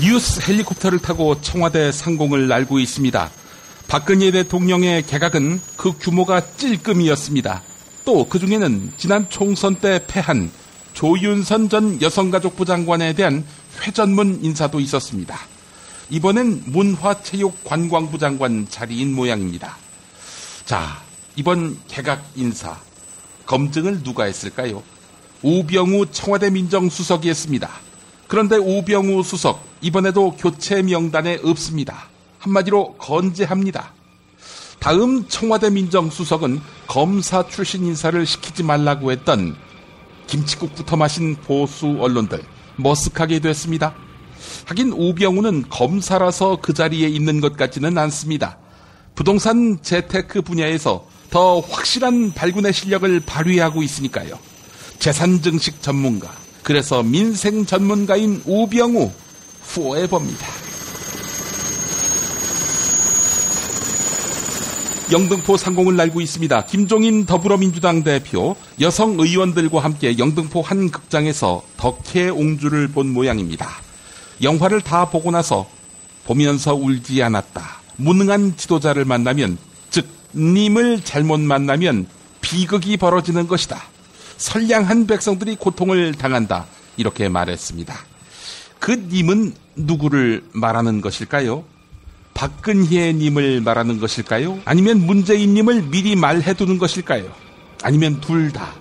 뉴스 헬리콥터를 타고 청와대 상공을 날고 있습니다. 박근혜 대통령의 개각은 그 규모가 찔끔이었습니다. 또 그중에는 지난 총선 때 패한 조윤선 전 여성가족부 장관에 대한 회전문 인사도 있었습니다. 이번엔 문화체육관광부 장관 자리인 모양입니다. 자, 이번 개각 인사 검증을 누가 했을까요? 우병우 청와대 민정수석이 했습니다. 그런데 우병우 수석 이번에도 교체 명단에 없습니다. 한마디로 건재합니다. 다음 청와대 민정수석은 검사 출신 인사를 시키지 말라고 했던 김치국부터 마신 보수 언론들 머쓱하게 됐습니다. 하긴 우병우는 검사라서 그 자리에 있는 것 같지는 않습니다. 부동산 재테크 분야에서 더 확실한 발군의 실력을 발휘하고 있으니까요. 재산 증식 전문가, 그래서 민생 전문가인 우병우 포에버입니다. 영등포 상공을 날고 있습니다. 김종인 더불어민주당 대표 여성 의원들과 함께 영등포 한 극장에서 덕혜옹주를 본 모양입니다. 영화를 다 보고 나서 보면서 울지 않았다. 무능한 지도자를 만나면, 즉 님을 잘못 만나면 비극이 벌어지는 것이다. 선량한 백성들이 고통을 당한다. 이렇게 말했습니다. 그 님은 누구를 말하는 것일까요? 박근혜 님을 말하는 것일까요? 아니면 문재인 님을 미리 말해두는 것일까요? 아니면 둘 다?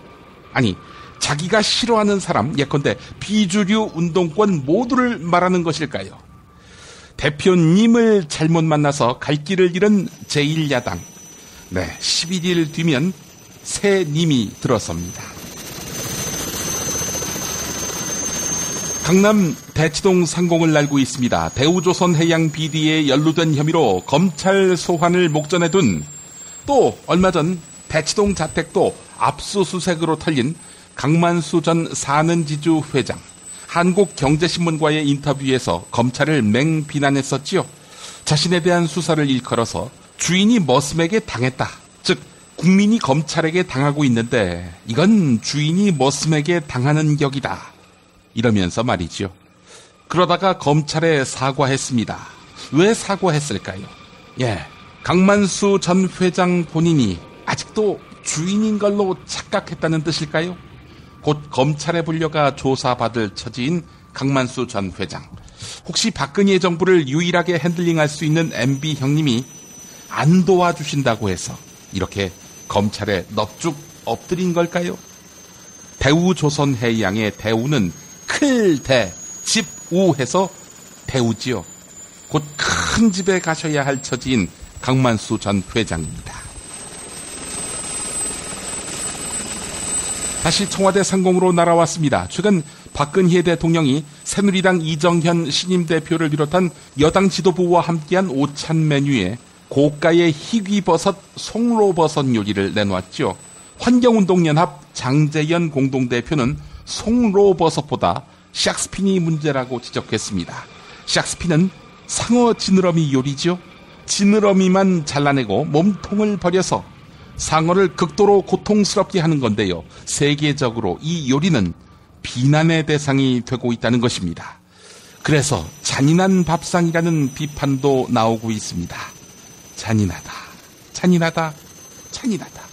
아니, 자기가 싫어하는 사람, 예컨대 비주류 운동권 모두를 말하는 것일까요? 대표님을 잘못 만나서 갈 길을 잃은 제1야당. 네, 11일 뒤면 새 님이 들어섭니다. 강남 대치동 상공을 날고 있습니다. 대우조선해양 비리에 연루된 혐의로 검찰 소환을 목전에 둔, 또 얼마 전 대치동 자택도 압수수색으로 털린 강만수 전 사는지주 회장. 한국경제신문과의 인터뷰에서 검찰을 맹비난했었지요. 자신에 대한 수사를 일컬어서 주인이 머슴에게 당했다. 즉 국민이 검찰에게 당하고 있는데 이건 주인이 머슴에게 당하는 격이다. 이러면서 말이죠. 그러다가 검찰에 사과했습니다. 왜 사과했을까요? 강만수 전 회장 본인이 아직도 주인인 걸로 착각했다는 뜻일까요? 곧 검찰에 불려가 조사받을 처지인 강만수 전 회장. 혹시 박근혜 정부를 유일하게 핸들링할 수 있는 MB 형님이 안 도와주신다고 해서 이렇게 검찰에 넙죽 엎드린 걸까요? 대우조선해양의 대우는 클대, 집우해서 대우지요. 곧 큰 집에 가셔야 할 처지인 강만수 전 회장입니다. 다시 청와대 상공으로 날아왔습니다. 최근 박근혜 대통령이 새누리당 이정현 신임 대표를 비롯한 여당 지도부와 함께한 오찬 메뉴에 고가의 희귀버섯, 송로버섯 요리를 내놓았죠. 환경운동연합 장재현 공동대표는 송로버섯보다 샥스핀이 문제라고 지적했습니다. 샥스핀은 상어 지느러미 요리죠. 지느러미만 잘라내고 몸통을 버려서 상어를 극도로 고통스럽게 하는 건데요. 세계적으로 이 요리는 비난의 대상이 되고 있다는 것입니다. 그래서 잔인한 밥상이라는 비판도 나오고 있습니다. 잔인하다, 잔인하다, 잔인하다.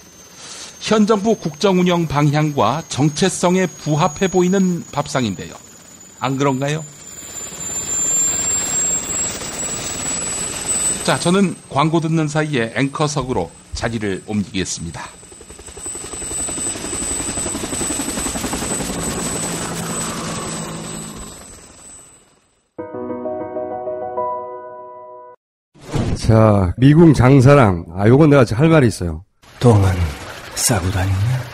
현 정부 국정운영 방향과 정체성에 부합해 보이는 밥상인데요. 안 그런가요? 자, 저는 광고 듣는 사이에 앵커석으로 자리를 옮기겠습니다. 자, 미궁 장사랑. 요건 내가 할 말이 있어요. 똥은 싸고 다니냐?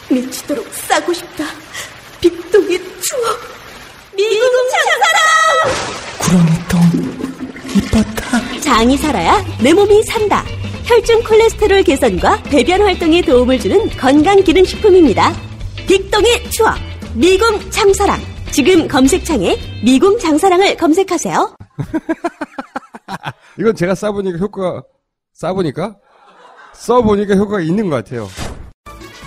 미치도록 싸고 싶다. 빅동의 추억. 미궁 장사랑! 구렁이똥 이뻤다. 장이 살아야 내 몸이 산다. 혈중 콜레스테롤 개선과 배변 활동에 도움을 주는 건강기능식품입니다. 빅동의 추억. 미궁 장사랑. 지금 검색창에 미궁 장사랑을 검색하세요. 이건 제가 써보니까 효과가 있는 것 같아요.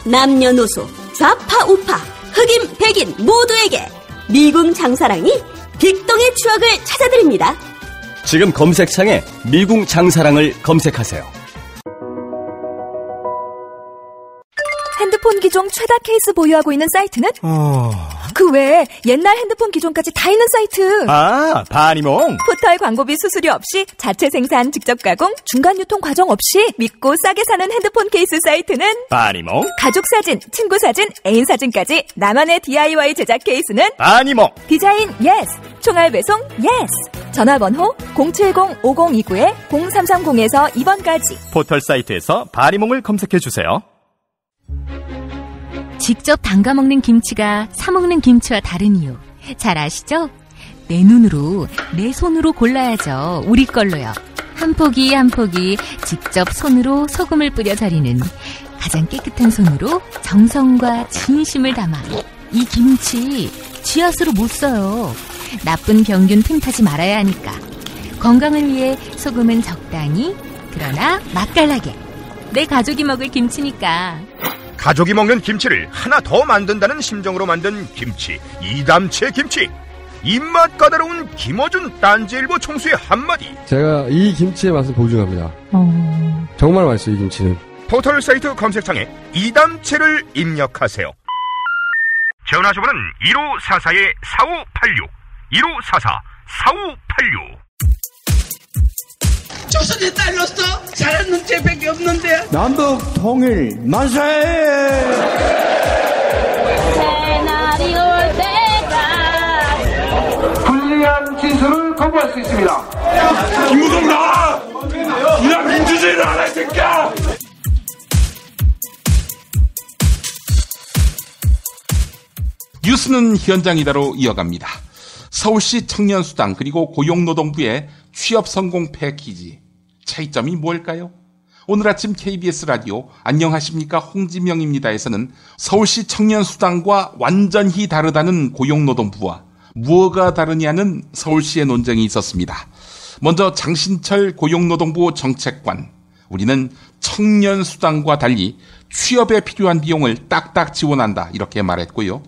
남녀노소, 좌파, 우파, 흑인, 백인 모두에게 미궁 장사랑이 빅동의 추억을 찾아드립니다. 지금 검색창에 미궁 장사랑을 검색하세요. 핸드폰 기종 최다 케이스 보유하고 있는 사이트는? 그 외에 옛날 핸드폰 기종까지 다 있는 사이트. 아, 바니몽. 포털 광고비 수수료 없이 자체 생산, 직접 가공, 중간 유통 과정 없이 믿고 싸게 사는 핸드폰 케이스 사이트는? 바니몽. 가족 사진, 친구 사진, 애인 사진까지 나만의 DIY 제작 케이스는? 바니몽. 디자인 예스, 총알 배송 예스. 전화번호 070-5029-0330에서 2번까지. 포털 사이트에서 바니몽을 검색해주세요. 직접 담가 먹는 김치가 사 먹는 김치와 다른 이유 잘 아시죠? 내 눈으로, 내 손으로 골라야죠. 우리 걸로요. 한 포기 한 포기 직접 손으로 소금을 뿌려 절이는 가장 깨끗한 손으로 정성과 진심을 담아 이 김치 쥐앗으로 못 써요. 나쁜 병균 틈타지 말아야 하니까. 건강을 위해 소금은 적당히, 그러나 맛깔나게. 내 가족이 먹을 김치니까. 가족이 먹는 김치를 하나 더 만든다는 심정으로 만든 김치, 이담채 김치. 입맛 까다로운 김어준 딴지일보 총수의 한마디. 제가 이 김치의 맛을 보증합니다. 정말 맛있어요, 이 김치는. 포털 사이트 검색창에 이담채를 입력하세요. 전화주문은 1544-4586 1544-4586. 조선에 딸로서 잘하는 죄밖에 없는데. 남북 통일 만세! 새날이 올 때가 불리한 진술을 거부할 수 있습니다. 김무성 나와! 이런 민주주의를 안 할 새끼야! 뉴스는 현장이다로 이어갑니다. 서울시 청년수당 그리고 고용노동부의 취업성공 패키지. 차이점이 뭘까요? 오늘 아침 KBS 라디오 안녕하십니까 홍지명입니다에서는 서울시 청년수당과 완전히 다르다는 고용노동부와 무엇가 다르냐는 서울시의 논쟁이 있었습니다. 먼저 장신철 고용노동부 정책관, 우리는 청년수당과 달리 취업에 필요한 비용을 딱딱 지원한다 이렇게 말했고요.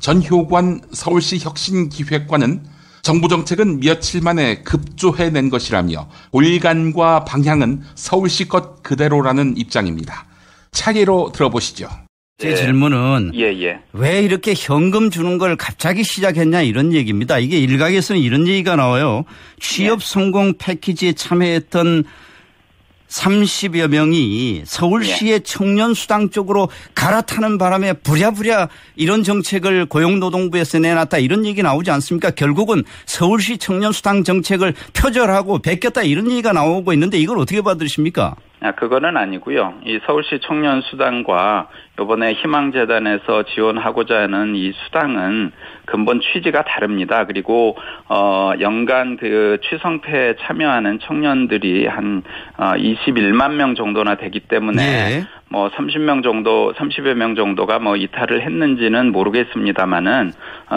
전효관 서울시 혁신기획관은 정부 정책은 며칠 만에 급조해낸 것이라며 골간과 방향은 서울시 것 그대로라는 입장입니다. 차례로 들어보시죠. 제 질문은 왜 이렇게 현금 주는 걸 갑자기 시작했냐 이런 얘기입니다. 이게 일각에서는 이런 얘기가 나와요. 취업 성공 패키지에 참여했던 30여 명이 서울시의 청년수당 쪽으로 갈아타는 바람에 부랴부랴 이런 정책을 고용노동부에서 내놨다 이런 얘기 나오지 않습니까? 결국은 서울시 청년수당 정책을 표절하고 베꼈다 이런 얘기가 나오고 있는데 이걸 어떻게 받으십니까? 그거는 아니고요. 이 서울시 청년수당과 이번에 희망재단에서 지원하고자 하는 이 수당은 근본 취지가 다릅니다. 그리고 연간 그 취성패에 참여하는 청년들이 한 21만 명 정도나 되기 때문에 뭐 30여 명 정도가 뭐 이탈을 했는지는 모르겠습니다만은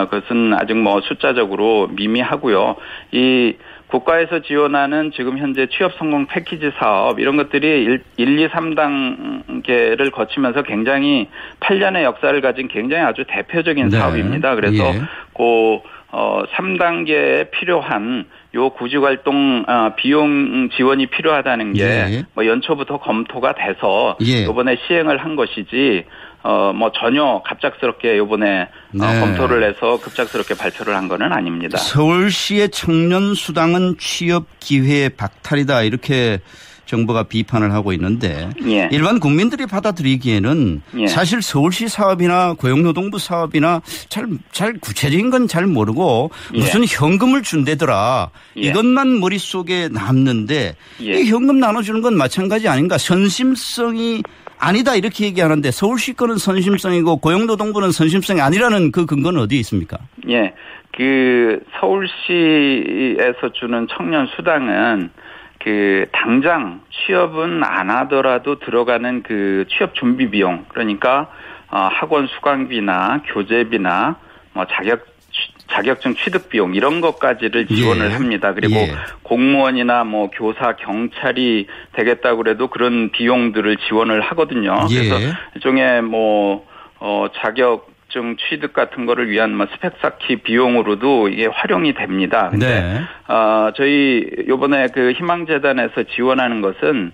그것은 아직 뭐 숫자적으로 미미하고요. 이 국가에서 지원하는 지금 현재 취업 성공 패키지 사업 이런 것들이 1, 2, 3단계를 거치면서 굉장히 8년의 역사를 가진 굉장히 아주 대표적인 사업입니다. 그래서 그 3단계에 필요한 요 구직활동 비용 지원이 필요하다는 게 뭐 연초부터 검토가 돼서 이번에 시행을 한 것이지 뭐 전혀 갑작스럽게 이번에 검토를 해서 급작스럽게 발표를 한 거는 아닙니다. 서울시의 청년수당은 취업 기회의 박탈이다 이렇게 정부가 비판을 하고 있는데 일반 국민들이 받아들이기에는 사실 서울시 사업이나 고용노동부 사업이나 잘 구체적인 건 잘 모르고 무슨 현금을 준대더라 이것만 머릿속에 남는데 이 현금 나눠주는 건 마찬가지 아닌가. 선심성이 아니다 이렇게 얘기하는데 서울시 거는 선심성이고 고용노동부는 선심성이 아니라는 그 근거는 어디에 있습니까? 그 서울시에서 주는 청년 수당은 그 당장 취업은 안 하더라도 들어가는 그 취업 준비 비용 그러니까 학원 수강비나 교재비나 뭐 자격증 취득 비용 이런 것까지를 지원을 합니다. 그리고 공무원이나 뭐 교사, 경찰이 되겠다고 그래도 그런 비용들을 지원을 하거든요. 그래서 일종의 뭐 자격증 자격증 취득 같은 거를 위한 뭐 스펙 쌓기 비용으로도 이게 활용이 됩니다. 근데 저희 요번에 그 희망재단에서 지원하는 것은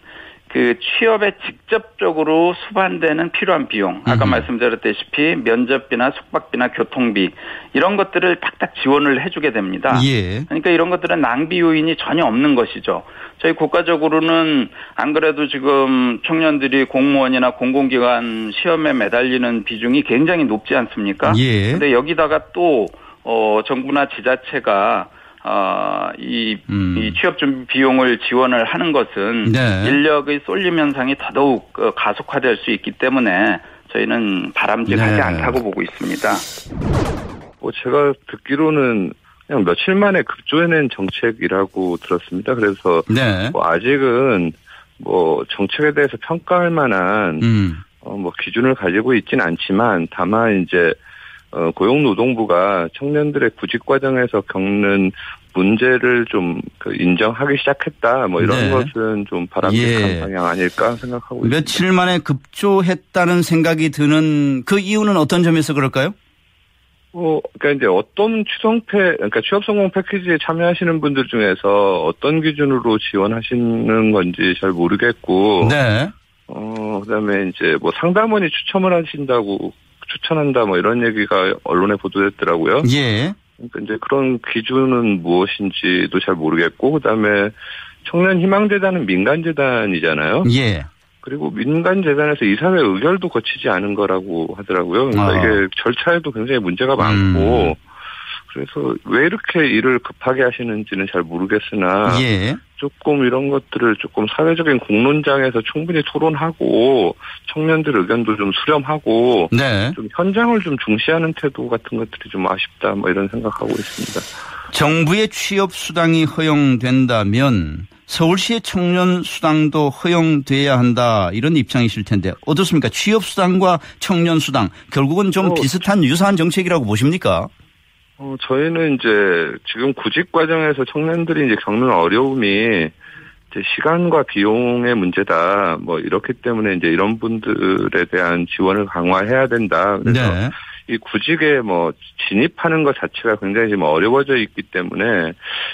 그 취업에 직접적으로 수반되는 필요한 비용, 아까 말씀드렸다시피 면접비나 숙박비나 교통비 이런 것들을 딱딱 지원을 해주게 됩니다. 예. 그러니까 이런 것들은 낭비 요인이 전혀 없는 것이죠. 저희 국가적으로는 안 그래도 지금 청년들이 공무원이나 공공기관 시험에 매달리는 비중이 굉장히 높지 않습니까? 예. 근데 여기다가 또 정부나 지자체가 이 취업 준비 비용을 지원을 하는 것은 네. 인력의 쏠림 현상이 더더욱 가속화될 수 있기 때문에 저희는 바람직하지 네. 않다고 보고 있습니다. 제가 듣기로는 그냥 며칠 만에 급조해낸 정책이라고 들었습니다. 그래서 네. 아직은 정책에 대해서 평가할 만한 기준을 가지고 있지는 않지만 다만 이제 고용노동부가 청년들의 구직 과정에서 겪는 문제를 좀 인정하기 시작했다. 이런 네. 것은 좀 바람직한 예. 방향 아닐까 생각하고 있습니다. 며칠 만에 급조했다는 생각이 드는 그 이유는 어떤 점에서 그럴까요? 그러니까 이제 어떤 그러니까 취업 성공 패키지에 참여하시는 분들 중에서 어떤 기준으로 지원하시는 건지 잘 모르겠고. 네. 그다음에 이제 상담원이 추천한다 이런 얘기가 언론에 보도됐더라고요. 예. 그러니까 이제 그런 기준은 무엇인지도 잘 모르겠고, 그다음에 청년 희망재단은 민간재단이잖아요. 예. 그리고 민간재단에서 이사회 의결도 거치지 않은 거라고 하더라고요. 그러니까 이게 절차에도 굉장히 문제가 많고, 그래서 왜 이렇게 일을 급하게 하시는지는 잘 모르겠으나, 예. 조금 이런 것들을 조금 사회적인 공론장에서 충분히 토론하고 청년들 의견도 좀 수렴하고 네. 좀 현장을 좀 중시하는 태도 같은 것들이 좀 아쉽다 이런 생각하고 있습니다. 정부의 취업 수당이 허용된다면 서울시의 청년 수당도 허용돼야 한다 이런 입장이실 텐데 어떻습니까? 취업 수당과 청년 수당 결국은 좀 비슷한 유사한 정책이라고 보십니까? 저희는 이제 지금 구직 과정에서 청년들이 이제 겪는 어려움이 이제 시간과 비용의 문제다. 이렇기 때문에 이제 이런 분들에 대한 지원을 강화해야 된다. 그래서 네. 이 구직에 진입하는 것 자체가 굉장히 지금 어려워져 있기 때문에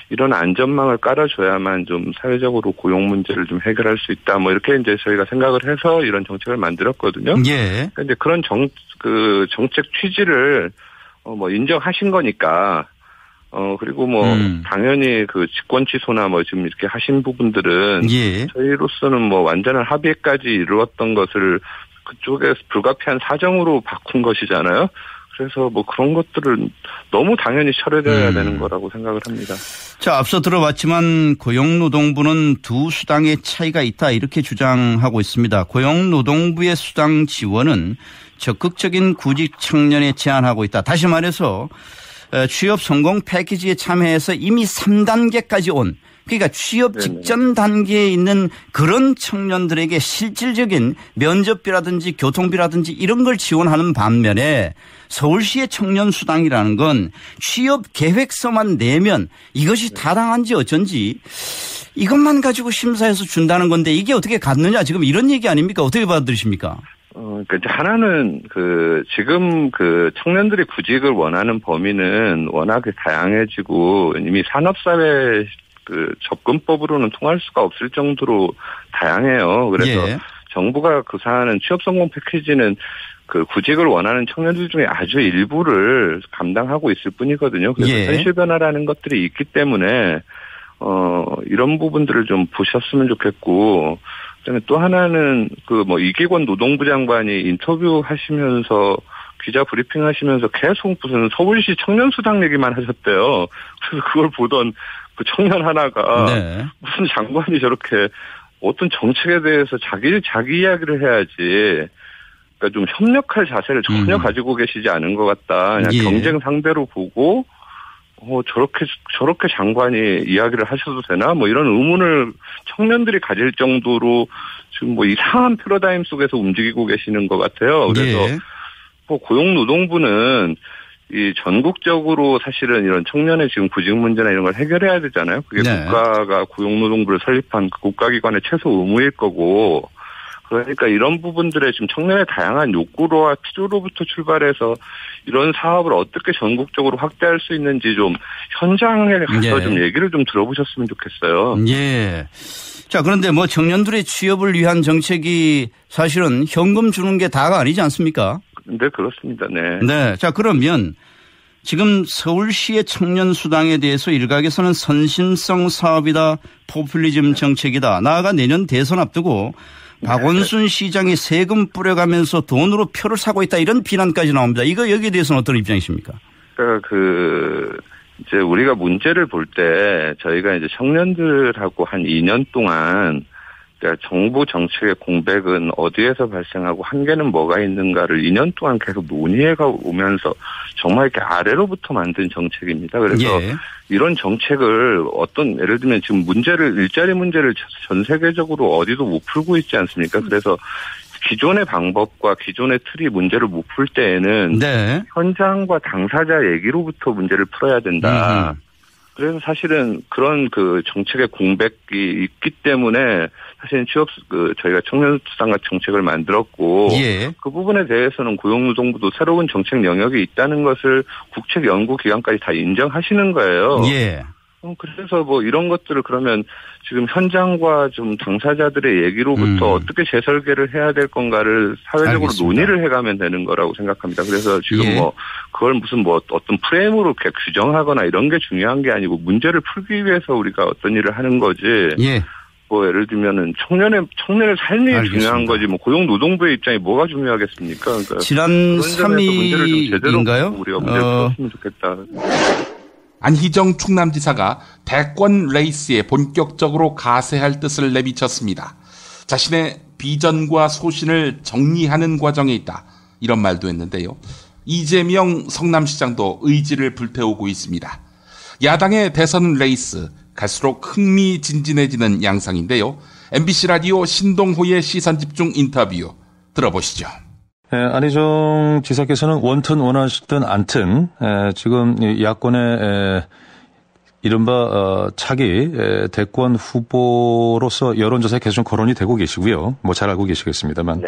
이런 안전망을 깔아줘야만 좀 사회적으로 고용 문제를 좀 해결할 수 있다. 이렇게 이제 저희가 생각을 해서 이런 정책을 만들었거든요. 예. 그런데 그런 정책 취지를 인정하신 거니까, 그리고 당연히 직권 취소나 지금 이렇게 하신 부분들은, 예. 저희로서는 완전한 합의까지 이루었던 것을 그쪽에 불가피한 사정으로 바꾼 것이잖아요. 그래서 그런 것들을 너무 당연히 처리되어야 되는 거라고 생각을 합니다. 자, 앞서 들어봤지만 고용노동부는 두 수당의 차이가 있다 이렇게 주장하고 있습니다. 고용노동부의 수당 지원은 적극적인 구직 청년에 제한하고 있다. 다시 말해서 취업 성공 패키지에 참여해서 이미 3단계까지 온 그러니까 취업 직전 단계에 있는 그런 청년들에게 실질적인 면접비라든지 교통비라든지 이런 걸 지원하는 반면에 서울시의 청년수당이라는 건 취업 계획서만 내면 이것이 타당한지 어쩐지 이것만 가지고 심사해서 준다는 건데 이게 어떻게 갔느냐 지금 이런 얘기 아닙니까? 어떻게 받아들이십니까? 그러니까 하나는 지금 청년들이 구직을 원하는 범위는 워낙에 다양해지고 이미 산업사회 접근법으로는 통할 수가 없을 정도로 다양해요. 그래서 예. 정부가 구사하는 취업 성공 패키지는 구직을 원하는 청년들 중에 아주 일부를 감당하고 있을 뿐이거든요. 그래서 예. 현실 변화라는 것들이 있기 때문에 이런 부분들을 좀 보셨으면 좋겠고, 그다음에 또 하나는 이기권 노동부 장관이 인터뷰 하시면서 기자 브리핑 하시면서 계속 무슨 서울시 청년 수당 얘기만 하셨대요. 그래서 그걸 보던 그 청년 하나가 네. 무슨 장관이 저렇게 어떤 정책에 대해서 자기 이야기를 해야지. 그러니까 좀 협력할 자세를 전혀 가지고 계시지 않은 것 같다. 그냥 예. 경쟁 상대로 보고 저렇게 장관이 이야기를 하셔도 되나? 이런 의문을 청년들이 가질 정도로 지금 이상한 패러다임 속에서 움직이고 계시는 것 같아요. 그래서 예. 고용노동부는 이 전국적으로 사실은 이런 청년의 지금 구직 문제나 이런 걸 해결해야 되잖아요. 그게 네. 국가가 고용노동부를 설립한 그 국가기관의 최소 의무일 거고, 그러니까 이런 부분들에 지금 청년의 다양한 욕구와 필요로부터 출발해서 이런 사업을 어떻게 전국적으로 확대할 수 있는지 좀 현장에 가서 좀 얘기를 좀 들어보셨으면 좋겠어요. 예. 자, 그런데 뭐 청년들의 취업을 위한 정책이 사실은 현금 주는 게 다가 아니지 않습니까? 네, 그렇습니다. 네. 네. 자, 그러면 지금 서울시의 청년수당에 대해서 일각에서는 선심성 사업이다, 포퓰리즘 정책이다, 나아가 내년 대선 앞두고 박원순 시장이 세금 뿌려가면서 돈으로 표를 사고 있다 이런 비난까지 나옵니다. 이거 여기에 대해서는 어떤 입장이십니까? 이제 우리가 문제를 볼 때 저희가 이제 청년들하고 한 2년 동안 그러니까 정부 정책의 공백은 어디에서 발생하고 한계는 뭐가 있는가를 2년 동안 계속 논의해가 오면서 정말 이렇게 아래로부터 만든 정책입니다. 그래서 이런 정책을 예를 들면 지금 일자리 문제를 전 세계적으로 어디도 못 풀고 있지 않습니까? 그래서 기존의 방법과 기존의 틀이 문제를 못 풀 때에는 현장과 당사자 얘기로부터 문제를 풀어야 된다. 그래서 사실은 그런 정책의 공백이 있기 때문에 사실은 저희가 청년수당과 정책을 만들었고 그 부분에 대해서는 고용노동부도 새로운 정책 영역이 있다는 것을 국책연구기관까지 다 인정하시는 거예요. 그래서 뭐 이런 것들을 그러면 지금 현장과 좀 당사자들의 얘기로부터 어떻게 재설계를 해야 될 건가를 사회적으로 논의를 해가면 되는 거라고 생각합니다. 그래서 지금 그걸 무슨 어떤 프레임으로 이렇게 규정하거나 이런 게 중요한 게 아니고 문제를 풀기 위해서 우리가 어떤 일을 하는 거지. 예를 들면은 청년의 삶이 중요한 거지 고용노동부의 입장이 뭐가 중요하겠습니까? 그러니까 지난 3일인가요? 우리가 문제를 풀었으면 좋겠다. 안희정 충남지사가 대권 레이스에 본격적으로 가세할 뜻을 내비쳤습니다. 자신의 비전과 소신을 정리하는 과정에 있다. 이런 말도 했는데요. 이재명 성남시장도 의지를 불태우고 있습니다. 야당의 대선 레이스 갈수록 흥미진진해지는 양상인데요. MBC 라디오 신동호의 시선집중 인터뷰 들어보시죠. 안희정 지사께서는 원튼 원하시든 않든 지금 야권의 이른바 차기 대권 후보로서 여론조사에 계속 거론이 되고 계시고요. 뭐 잘 알고 계시겠습니다만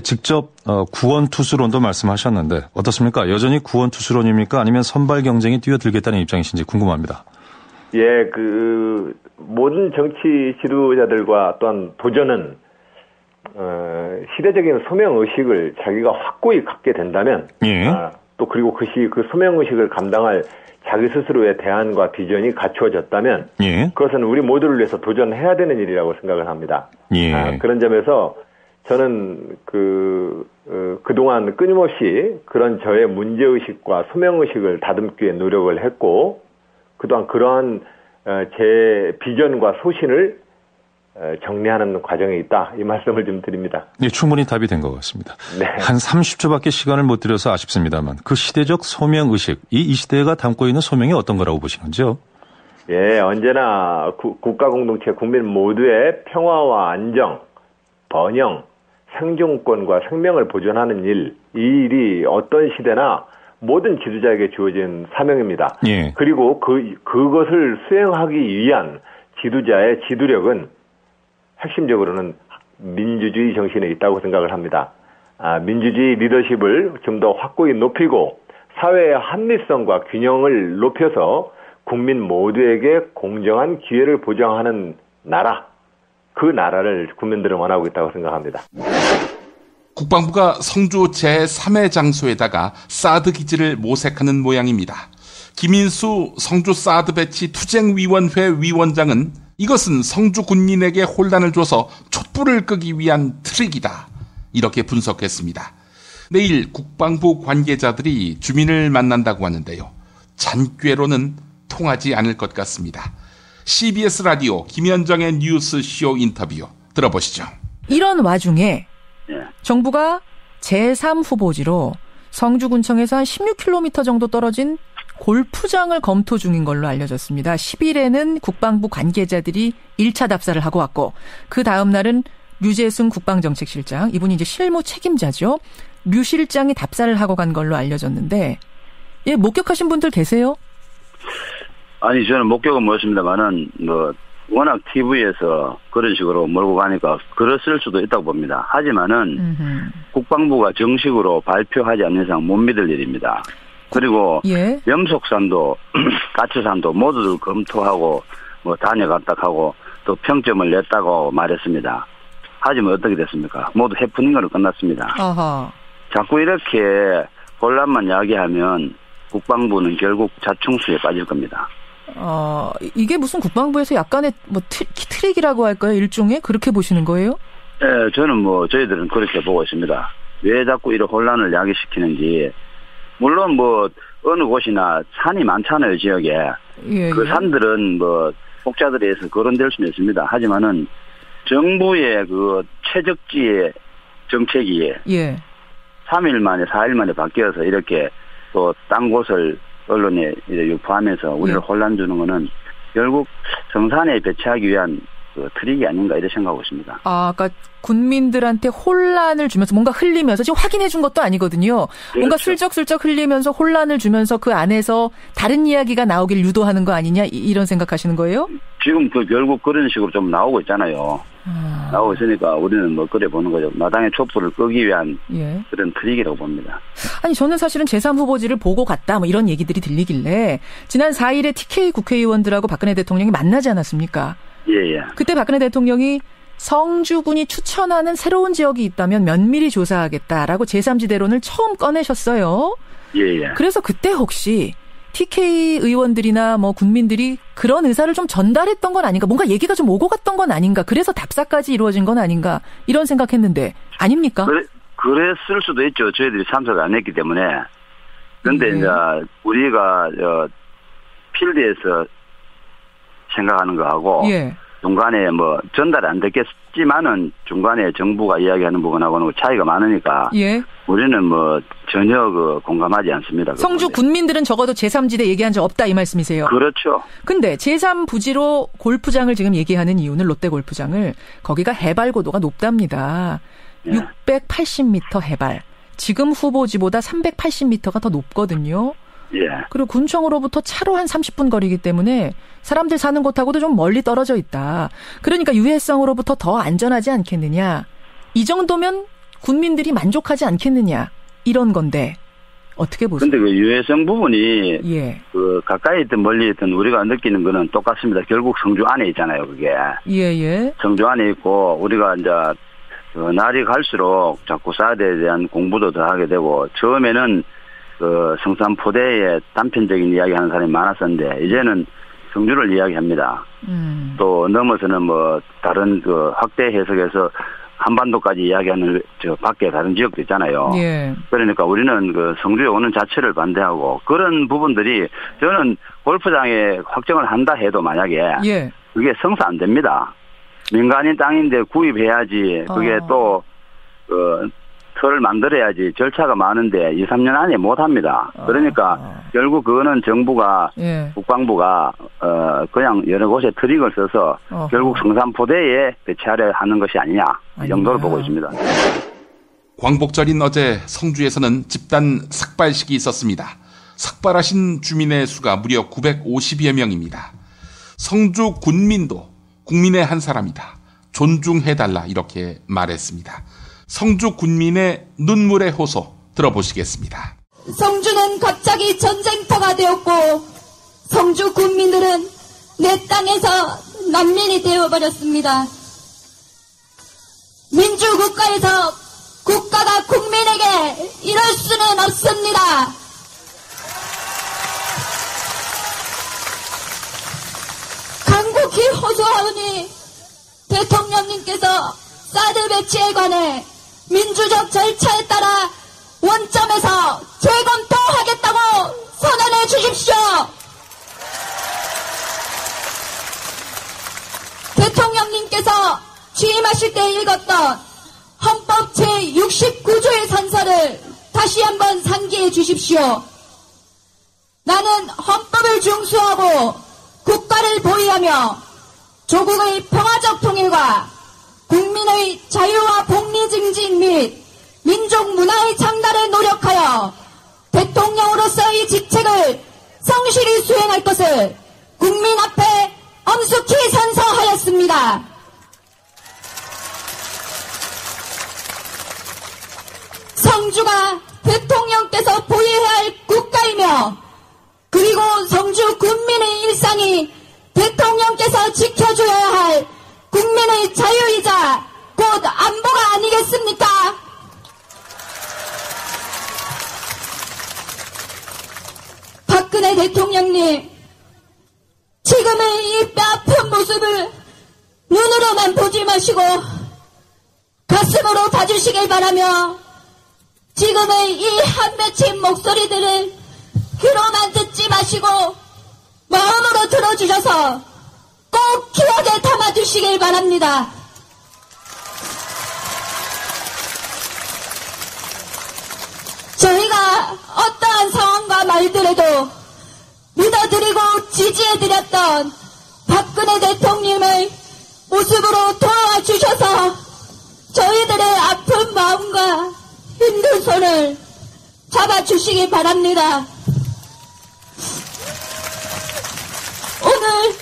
직접 구원투수론도 말씀하셨는데 어떻습니까? 여전히 구원투수론입니까? 아니면 선발 경쟁에 뛰어들겠다는 입장이신지 궁금합니다. 모든 정치 지도자들과 또한 도전은 시대적인 소명의식을 자기가 확고히 갖게 된다면 또 그리고 그 소명의식을 감당할 자기 스스로의 대안과 비전이 갖추어졌다면 그것은 우리 모두를 위해서 도전해야 되는 일이라고 생각을 합니다. 그런 점에서 저는 그동안 끊임없이 그런 저의 문제의식과 소명의식을 다듬기 위해 노력을 했고 그동안 그러한 제 비전과 소신을 정리하는 과정에 있다. 이 말씀을 좀 드립니다. 충분히 답이 된 것 같습니다. 한 30초밖에 시간을 못 드려서 아쉽습니다만 그 시대적 소명의식, 이 시대가 담고 있는 소명이 어떤 거라고 보시는지요? 언제나 국가공동체 국민 모두의 평화와 안정, 번영, 생존권과 생명을 보존하는 일, 이 일이 어떤 시대나 모든 지도자에게 주어진 사명입니다. 그리고 그것을 수행하기 위한 지도자의 지도력은 핵심적으로는 민주주의 정신에 있다고 생각을 합니다. 민주주의 리더십을 좀 더 확고히 높이고 사회의 합리성과 균형을 높여서 국민 모두에게 공정한 기회를 보장하는 나라, 그 나라를 국민들은 원하고 있다고 생각합니다. 국방부가 성주 제3회 장소에다가 사드 기지를 모색하는 모양입니다. 김인수 성주 사드 배치 투쟁위원회 위원장은 이것은 성주 군민에게 혼란을 줘서 촛불을 끄기 위한 트릭이다. 이렇게 분석했습니다. 내일 국방부 관계자들이 주민을 만난다고 하는데요. 잔꾀로는 통하지 않을 것 같습니다. CBS 라디오 김현정의 뉴스쇼 인터뷰 들어보시죠. 이런 와중에 정부가 제3 후보지로 성주군청에서 한 16km 정도 떨어진 골프장을 검토 중인 걸로 알려졌습니다. 10일에는 국방부 관계자들이 1차 답사를 하고 왔고 그 다음 날은 류재순 국방정책실장, 이분이 이제 실무 책임자죠. 류 실장이 답사를 하고 간 걸로 알려졌는데 목격하신 분들 계세요? 아니 저는 목격은 못했습니다만은 워낙 TV에서 그런 식으로 몰고 가니까 그랬을 수도 있다고 봅니다. 하지만은 국방부가 정식으로 발표하지 않는 이상 못 믿을 일입니다. 그리고 예. 염속산도 가치산도 모두들 검토하고 뭐 다녀갔다 하고 또 평점을 냈다고 말했습니다. 하지만 어떻게 됐습니까? 모두 해프닝으로 끝났습니다. 아하. 자꾸 이렇게 혼란만 이야기하면 국방부는 결국 자충수에 빠질 겁니다. 이게 무슨 국방부에서 약간의 뭐 트릭이라고 할까요? 일종의 그렇게 보시는 거예요? 네, 저는 저희들은 그렇게 보고 있습니다. 왜 자꾸 이런 혼란을 야기시키는지. 물론 어느 곳이나 산이 많잖아요, 지역에. 예, 그 산들은 혹자들에 의해서 거론될 수는 있습니다. 하지만은 정부의 그 최적지의 정책이 예. 3일 만에 4일 만에 바뀌어서 이렇게 또 딴 곳을 언론에 유포하면서 우리를 혼란 주는 거는 결국 정산에 배치하기 위한 그 트릭이 아닌가 이렇게 생각하고 있습니다. 그러니까 군민들한테 혼란을 주면서 뭔가 흘리면서 지금 확인해 준 것도 아니거든요. 그렇죠. 뭔가 슬쩍슬쩍 흘리면서 혼란을 주면서 그 안에서 다른 이야기가 나오길 유도하는 거 아니냐 이런 생각하시는 거예요? 지금 결국 그런 식으로 좀 나오고 있잖아요. 나오고 있으니까 우리는 그래 보는 거죠. 마당의 촛불을 끄기 위한 예. 그런 트릭이라고 봅니다. 아니 저는 사실은 제3후보지를 보고 갔다 이런 얘기들이 들리길래 지난 4일에 TK 국회의원들하고 박근혜 대통령이 만나지 않았습니까? 예. 그때 박근혜 대통령이 성주군이 추천하는 새로운 지역이 있다면 면밀히 조사하겠다라고 제3지대론을 처음 꺼내셨어요. 예. 그래서 그때 혹시 TK 의원들이나 국민들이 그런 의사를 좀 전달했던 건 아닌가, 뭔가 얘기가 좀 오고 갔던 건 아닌가, 그래서 답사까지 이루어진 건 아닌가 이런 생각했는데 아닙니까? 그랬을 수도 있죠. 저희들이 참석을 안 했기 때문에. 그런데 이제 우리가 필드에서 생각하는 거하고 예. 중간에 전달이 안 됐겠지만은 중간에 정부가 이야기하는 부분하고는 차이가 많으니까 예. 우리는 전혀 공감하지 않습니다. 성주 군민들은 적어도 제3지대 얘기한 적 없다 이 말씀이세요? 그렇죠. 근데 제3부지로 골프장을 지금 얘기하는 이유는 롯데 골프장을 거기가 해발 고도가 높답니다. 예. 680m 해발. 지금 후보지보다 380m가 더 높거든요. 예. 그리고 군청으로부터 차로 한 30분 거리이기 때문에 사람들 사는 곳하고도 좀 멀리 떨어져 있다. 그러니까 유해성으로부터 더 안전하지 않겠느냐. 이 정도면 군민들이 만족하지 않겠느냐. 이런 건데 어떻게 보세요? 근데 그 유해성 부분이 예. 가까이 있든 멀리 있든 우리가 느끼는 거는 똑같습니다. 결국 성주 안에 있잖아요, 그게. 예. 성주 안에 있고 우리가 이제 날이 갈수록 자꾸 사드에 대한 공부도 더 하게 되고 처음에는 성산포대에 단편적인 이야기하는 사람이 많았었는데 이제는 성주를 이야기합니다. 또 넘어서는 다른 확대 해석에서 한반도까지 이야기하는 밖에 다른 지역도 있잖아요. 예. 그러니까 우리는 성주에 오는 자체를 반대하고 그런 부분들이 저는 골프장에 확정을 한다 해도 만약에 예. 그게 성사 안 됩니다. 민간인 땅인데 구입해야지 그게 또 터를 만들어야지 절차가 많은데 2, 3년 안에 못합니다. 그러니까 결국 그거는 정부가 예. 국방부가 그냥 여러 곳에 트릭을 써서 결국 성산포대에 배치하려 하는 것이 아니냐 이 정도로 보고 있습니다. 광복절인 어제 성주에서는 집단 삭발식이 있었습니다. 삭발하신 주민의 수가 무려 950여 명입니다. 성주 군민도 국민의 한 사람이다. 존중해달라 이렇게 말했습니다. 성주 군민의 눈물의 호소 들어보시겠습니다. 성주는 갑자기 전쟁터가 되었고 성주 군민들은 내 땅에서 난민이 되어버렸습니다. 민주국가에서 국가가 국민에게 이럴 수는 없습니다. 간곡히 호소하오니 대통령님께서 사드 배치에 관해 민주적 절차에 따라 원점에서 재검토하겠다고 선언해 주십시오. 대통령님께서 취임하실 때 읽었던 헌법 제69조의 선서를 다시 한번 상기해 주십시오. 나는 헌법을 준수하고 국가를 보위하며 조국의 평화적 통일과 국민의 자유와 복리 증진 및 민족 문화의 창달에 노력하여 대통령으로서의 직책을 성실히 수행할 것을 국민 앞에 명숙히 선서하였습니다. 성주가 대통령께서 보유해야 할 국가이며 그리고 성주 군민의 일상이 대통령께서 지켜줘야 할 국민의 자유이자 곧 안보가 아니겠습니까? 박근혜 대통령님, 지금의 이 뼈아픈 모습을 눈으로만 보지 마시고 가슴으로 봐주시길 바라며 지금의 이 한 맺힌 목소리들을 귀로만 듣지 마시고 마음으로 들어주셔서 꼭 기억에 담아주시길 바랍니다. 저희가 어떠한 상황과 말들에도 믿어드리고 지지해드렸던 박근혜 대통령의 모습으로 도와주셔서 저희들의 아픈 마음과 힘든 손을 잡아주시기 바랍니다. 오늘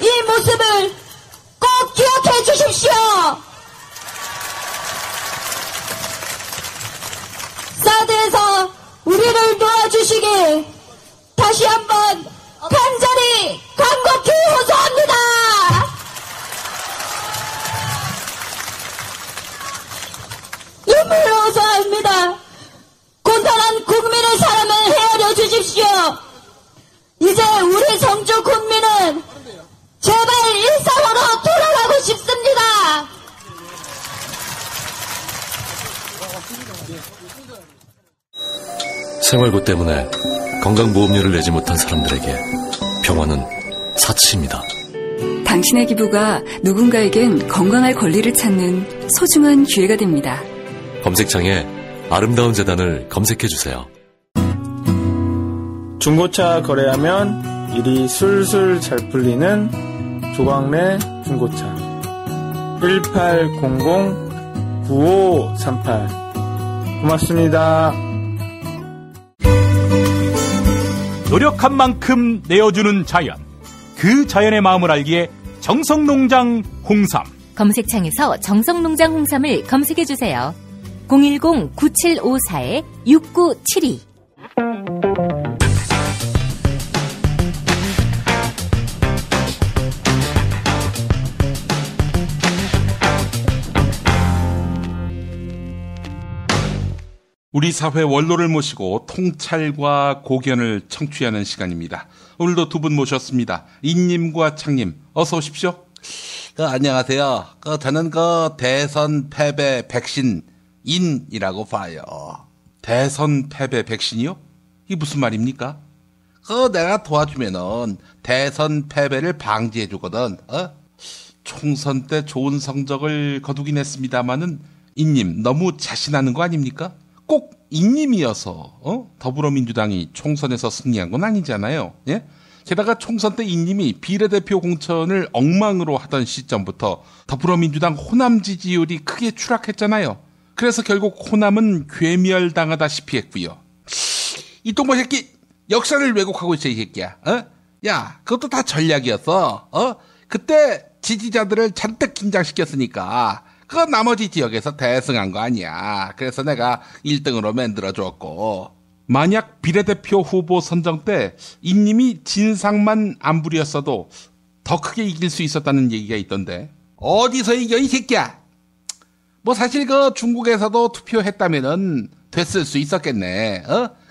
이 모습을 꼭 기억해 주십시오. 사드에서 우리를 도와주시길 다시 한번 간절히 간곡히 호소합니다. 눈물을 호소합니다. 고단한 국민의 사랑을 헤아려 주십시오. 이제 우리 성주 국민은 제발 일상으로 돌아가고 싶습니다. 생활고 때문에 건강보험료를 내지 못한 사람들에게 병원은 사치입니다. 당신의 기부가 누군가에겐 건강할 권리를 찾는 소중한 기회가 됩니다. 검색창에 아름다운 재단을 검색해주세요. 중고차 거래하면 일이 술술 잘 풀리는 조광래 중고차 1800-9538 고맙습니다. 노력한 만큼 내어주는 자연, 그 자연의 마음을 알기에 정성농장 홍삼. 검색창에서 정성농장 홍삼을 검색해주세요. 010-9754-6972. 우리 사회 원로를 모시고 통찰과 고견을 청취하는 시간입니다. 오늘도 두 분 모셨습니다. 인님과 창님, 어서 오십시오. 안녕하세요. 저는 대선 패배 백신인이라고 봐요. 대선 패배 백신이요? 이게 무슨 말입니까? 내가 도와주면은 대선 패배를 방지해 주거든. 총선 때 좋은 성적을 거두긴 했습니다마는 인님 너무 자신하는 거 아닙니까? 꼭 인님이어서 더불어민주당이 총선에서 승리한 건 아니잖아요. 예? 게다가 총선 때 인님이 비례대표 공천을 엉망으로 하던 시점부터 더불어민주당 호남 지지율이 크게 추락했잖아요. 그래서 결국 호남은 괴멸당하다시피 했고요. 이 똥보 새끼 역사를 왜곡하고 있어 이 새끼야. 야, 그것도 다 전략이었어. 그때 지지자들을 잔뜩 긴장시켰으니까 나머지 지역에서 대승한 거 아니야. 그래서 내가 1등으로 만들어줬고. 만약 비례대표 후보 선정 때 인님이 진상만 안 부렸어도 더 크게 이길 수 있었다는 얘기가 있던데. 어디서 이겨 이 새끼야. 사실 중국에서도 투표했다면은 됐을 수 있었겠네.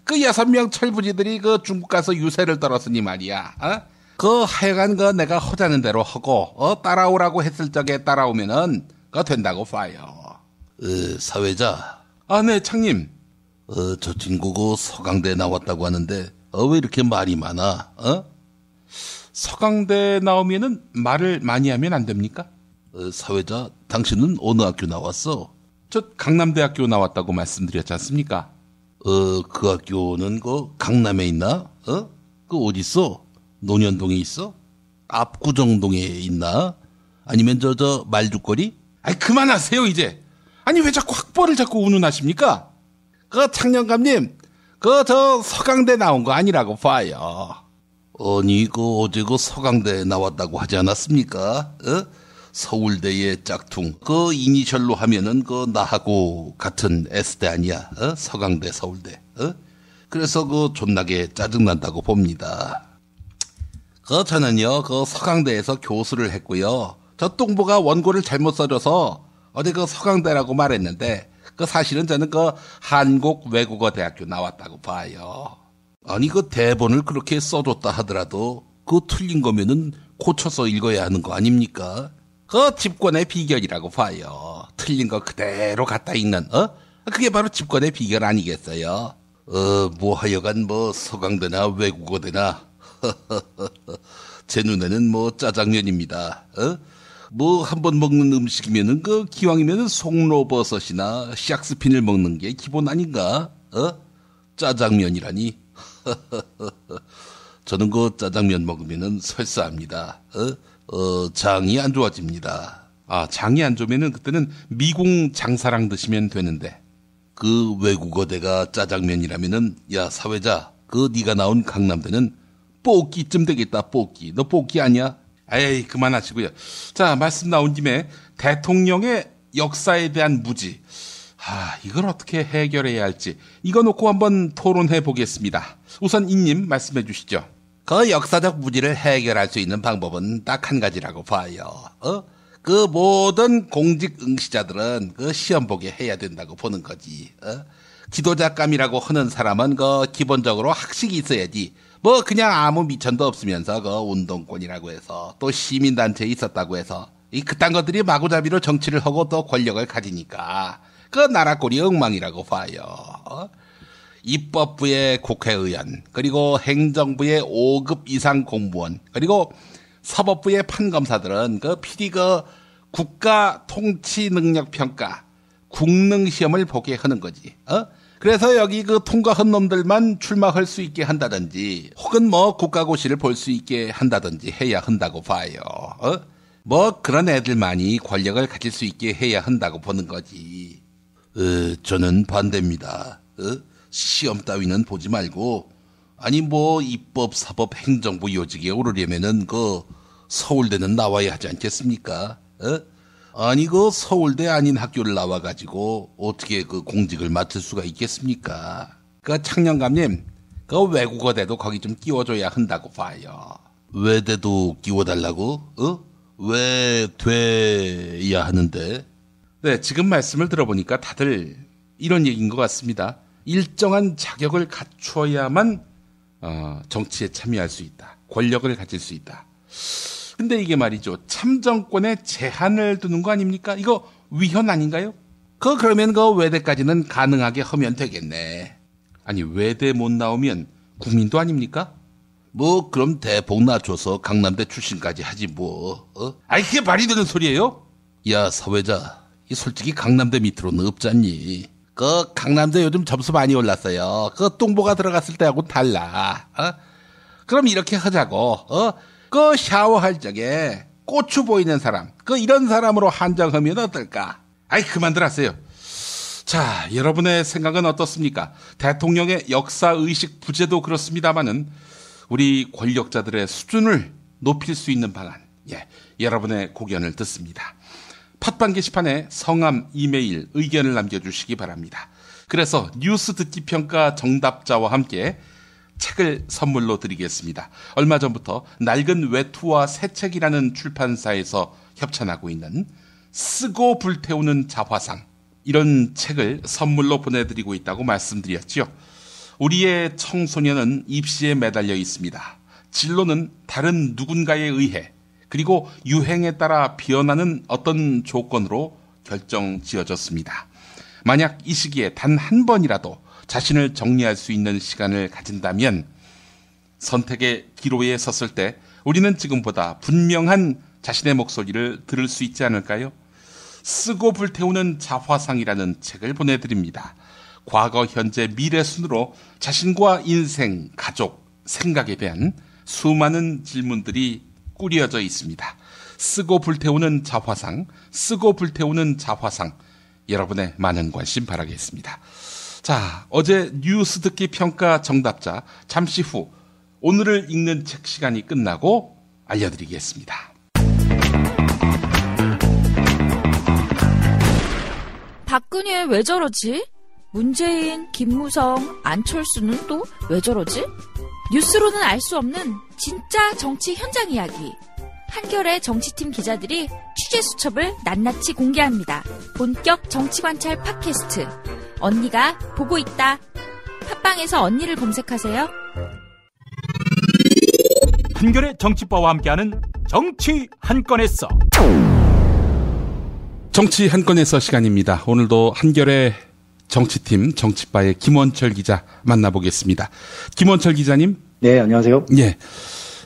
6명 철부지들이 중국 가서 유세를 떨었으니 말이야. 하여간 내가 허자는 대로 하고 따라오라고 했을 적에 따라오면은 된다고 봐요. 사회자. 네, 창님. 저 친구 서강대 나왔다고 하는데 왜 이렇게 말이 많아? 서강대 나오면은 말을 많이 하면 안 됩니까? 사회자, 당신은 어느 학교 나왔어? 저 강남대학교 나왔다고 말씀드렸지 않습니까? 그 학교는 강남에 있나? 어디 있어? 논현동에 있어? 압구정동에 있나? 아니면 저 말죽거리? 그만하세요 이제. 아니 왜 자꾸 학벌을 자꾸 운운하십니까? 창녕감님, 저 서강대 나온 거 아니라고 봐요. 아니, 어제 서강대 나왔다고 하지 않았습니까? 서울대의 짝퉁. 이니셜로 하면은 나하고 같은 S대 아니야? 서강대, 서울대. 그래서 존나게 짜증난다고 봅니다. 저는요, 서강대에서 교수를 했고요. 저 똥보가 원고를 잘못 써줘서 어제 서강대라고 말했는데, 사실은 저는 한국외국어대학교 나왔다고 봐요. 아니, 대본을 그렇게 써줬다 하더라도, 틀린 거면은 고쳐서 읽어야 하는 거 아닙니까? 집권의 비결이라고 봐요. 틀린 거 그대로 갖다 읽는, 그게 바로 집권의 비결 아니겠어요? 하여간 서강대나 외국어대나, 제 눈에는 짜장면입니다. 한번 먹는 음식이면은 기왕이면은 송로버섯이나 샥스핀을 먹는 게 기본 아닌가? 짜장면이라니. 저는 짜장면 먹으면은 설사합니다. 장이 안 좋아집니다. 장이 안 좋으면은 그때는 미궁 장사랑 드시면 되는데. 외국어대가 짜장면이라면은, 야, 사회자, 네가 나온 강남대는 뽀끼쯤 되겠다, 뽀끼. 너 뽀끼 아니야? 에이, 그만하시고요. 자, 말씀 나온 김에 대통령의 역사에 대한 무지. 이걸 어떻게 해결해야 할지 이거 놓고 한번 토론해 보겠습니다. 우선 이님 말씀해 주시죠. 역사적 무지를 해결할 수 있는 방법은 딱 한 가지라고 봐요. 모든 공직 응시자들은 시험 보게 해야 된다고 보는 거지. 지도자감이라고 하는 사람은 기본적으로 학식이 있어야지. 그냥 아무 미천도 없으면서 운동권이라고 해서 또 시민단체에 있었다고 해서 그딴 것들이 마구잡이로 정치를 하고 또 권력을 가지니까 나라 꼴이 엉망이라고 봐요. 입법부의 국회의원, 그리고 행정부의 5급 이상 공무원, 그리고 사법부의 판검사들은 필히 국가 통치 능력 평가, 국능 시험을 보게 하는 거지. 그래서 여기 통과한 놈들만 출마할 수 있게 한다든지, 혹은 국가고시를 볼 수 있게 한다든지 해야 한다고 봐요. 그런 애들만이 권력을 가질 수 있게 해야 한다고 보는 거지. 저는 반대입니다. 시험 따위는 보지 말고, 아니 입법, 사법, 행정부 요직에 오르려면은 서울대는 나와야 하지 않겠습니까? 아니 서울대 아닌 학교를 나와가지고 어떻게 공직을 맡을 수가 있겠습니까? 창녕감님, 외국어대도 거기 좀 끼워줘야 한다고 봐요. 외대도 끼워달라고? 왜 돼야 하는데? 네, 지금 말씀을 들어보니까 다들 이런 얘기인 것 같습니다. 일정한 자격을 갖추어야만 정치에 참여할 수 있다. 권력을 가질 수 있다. 근데 이게 말이죠. 참정권에 제한을 두는 거 아닙니까? 이거 위헌 아닌가요? 그러면 외대까지는 가능하게 하면 되겠네. 아니, 외대 못 나오면 국민도 아닙니까? 그럼 대폭 낮춰서 강남대 출신까지 하지 아니, 그게 말이 되는 소리예요? 야, 사회자. 솔직히 강남대 밑으로는 없잖니. 강남대 요즘 점수 많이 올랐어요. 똥보가 들어갔을 때하고 달라. 그럼 이렇게 하자고. 샤워할 적에 고추 보이는 사람, 이런 사람으로 한정하면 어떨까? 아이, 그만들 하세요. 자, 여러분의 생각은 어떻습니까? 대통령의 역사의식 부재도 그렇습니다마는 우리 권력자들의 수준을 높일 수 있는 방안, 여러분의 고견을 듣습니다. 팟빵 게시판에 성함, 이메일, 의견을 남겨주시기 바랍니다. 그래서 뉴스 듣기 평가 정답자와 함께 책을 선물로 드리겠습니다. 얼마 전부터 낡은 외투와 새 책이라는 출판사에서 협찬하고 있는 쓰고 불태우는 자화상, 이런 책을 선물로 보내드리고 있다고 말씀드렸죠. 우리의 청소년은 입시에 매달려 있습니다. 진로는 다른 누군가에 의해, 그리고 유행에 따라 변하는 어떤 조건으로 결정지어졌습니다. 만약 이 시기에 단 한 번이라도 자신을 정리할 수 있는 시간을 가진다면 선택의 기로에 섰을 때 우리는 지금보다 분명한 자신의 목소리를 들을 수 있지 않을까요? 쓰고 불태우는 자화상이라는 책을 보내드립니다. 과거, 현재, 미래 순으로 자신과 인생, 가족, 생각에 대한 수많은 질문들이 꾸려져 있습니다. 쓰고 불태우는 자화상, 쓰고 불태우는 자화상, 여러분의 많은 관심 바라겠습니다. 자, 어제 뉴스 듣기 평가 정답자 잠시 후 오늘을 읽는 책 시간이 끝나고 알려드리겠습니다. 박근혜 왜 저러지? 문재인, 김무성, 안철수는 또 왜 저러지? 뉴스로는 알 수 없는 진짜 정치 현장 이야기. 한겨레 정치팀 기자들이 취재 수첩을 낱낱이 공개합니다. 본격 정치관찰 팟캐스트. 언니가 보고 있다. 팟빵에서 언니를 검색하세요. 한겨레 정치바와 함께하는 정치 한 건에서. 정치 한 건에서 시간입니다. 오늘도 한겨레 정치팀 정치바의 김원철 기자 만나보겠습니다. 김원철 기자님. 네, 안녕하세요. 예.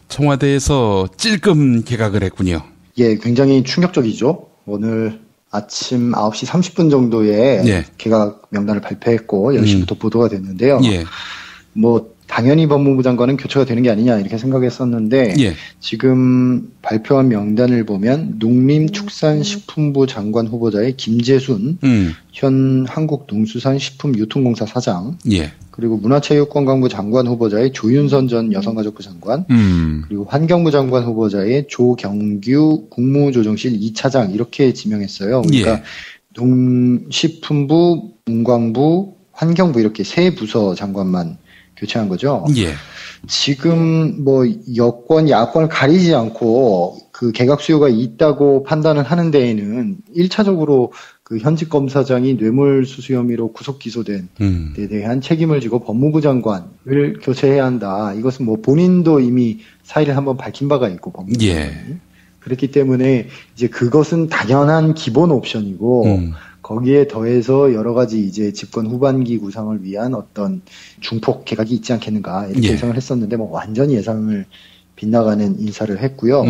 청와대에서 찔끔 개각을 했군요. 예, 굉장히 충격적이죠. 오늘 아침 9시 30분 정도에 예. 개각 명단을 발표했고 10시부터 보도가 됐는데요. 예. 뭐 당연히 법무부 장관은 교체가 되는 게 아니냐 이렇게 생각했었는데 예. 지금 발표한 명단을 보면 농림축산식품부 장관 후보자의 김재순 현 한국농수산식품유통공사 사장 예. 그리고 문화체육관광부 장관 후보자의 조윤선 전 여성가족부 장관 그리고 환경부 장관 후보자의 조경규 국무조정실 2차장 이렇게 지명했어요. 그러니까 예. 농식품부, 문광부, 환경부 이렇게 세 부서 장관만 교체한 거죠. 예. 지금 뭐 여권, 야권을 가리지 않고 그 개각 수요가 있다고 판단을 하는 데에는 1차적으로 그 현직 검사장이 뇌물수수 혐의로 구속 기소된 데 대한 책임을 지고 법무부 장관을 교체해야 한다. 이것은 뭐 본인도 이미 사의를 한번 밝힌 바가 있고 법무부 장관이. 예. 그렇기 때문에 이제 그것은 당연한 기본 옵션이고 거기에 더해서 여러 가지 이제 집권 후반기 구상을 위한 어떤 중폭 개각이 있지 않겠는가 이렇게 예. 예상을 했었는데 뭐 완전히 예상을 빗나가는 인사를 했고요.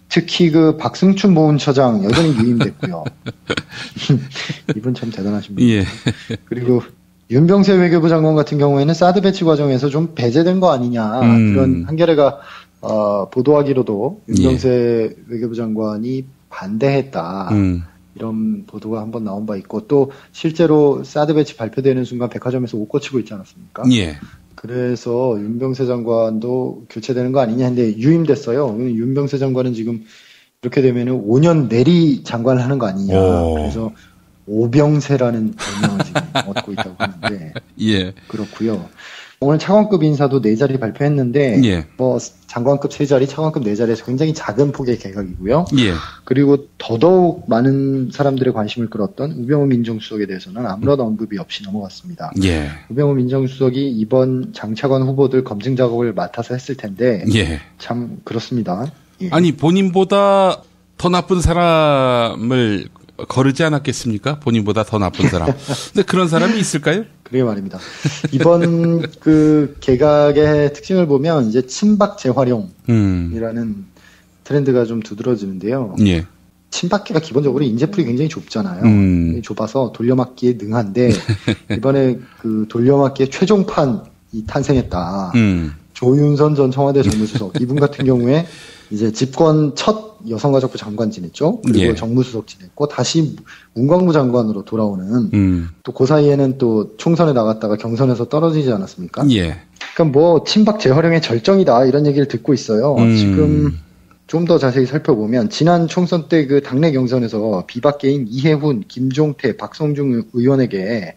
특히 그 박승춘 보훈처장 여전히 유임됐고요. 이분 참 대단하신 분이에요. 예. 그리고 윤병세 외교부 장관 같은 경우에는 사드 배치 과정에서 좀 배제된 거 아니냐 그런 한겨레가 보도하기로도 윤병세 예. 외교부 장관이 반대했다. 이런 보도가 한번 나온 바 있고 또 실제로 사드 배치 발표되는 순간 백화점에서 옷 고치고 있지 않았습니까? 예. 그래서 윤병세 장관도 교체되는 거 아니냐 했는데 유임됐어요. 윤병세 장관은 지금 이렇게 되면은 5년 내리 장관을 하는 거 아니냐. 오. 그래서 오병세라는 별명을 지금 얻고 있다고 하는데 예. 그렇고요. 오늘 차관급 인사도 4자리 발표했는데 예. 뭐 장관급 3자리, 차관급 4자리에서 굉장히 작은 폭의 개각이고요. 예. 그리고 더더욱 많은 사람들의 관심을 끌었던 우병우 민정수석에 대해서는 아무런 언급이 없이 넘어갔습니다. 예. 우병우 민정수석이 이번 장차관 후보들 검증 작업을 맡아서 했을 텐데 예. 참 그렇습니다. 예. 아니 본인보다 더 나쁜 사람을 거르지 않았겠습니까? 본인보다 더 나쁜 사람. 근데 그런 사람이 있을까요? 그러게 말입니다. 이번 그 개각의 특징을 보면 이제 친박 재활용이라는 트렌드가 좀 두드러지는데요. 예. 친박계가 기본적으로 인재풀이 굉장히 좁잖아요. 좁아서 돌려막기에 능한데 이번에 그 돌려막기의 최종판이 탄생했다. 조윤선 전 청와대 정무수석 이분 같은 경우에 이제 집권 첫 여성가족부 장관 지냈죠. 그리고 예. 정무수석 지냈고 다시 문광부 장관으로 돌아오는 또 그 사이에는 또 총선에 나갔다가 경선에서 떨어지지 않았습니까? 예. 그러니까 뭐 친박 재활용의 절정이다 이런 얘기를 듣고 있어요. 지금 좀 더 자세히 살펴보면 지난 총선 때 그 당내 경선에서 비박계인 이해훈, 김종태, 박성중 의원에게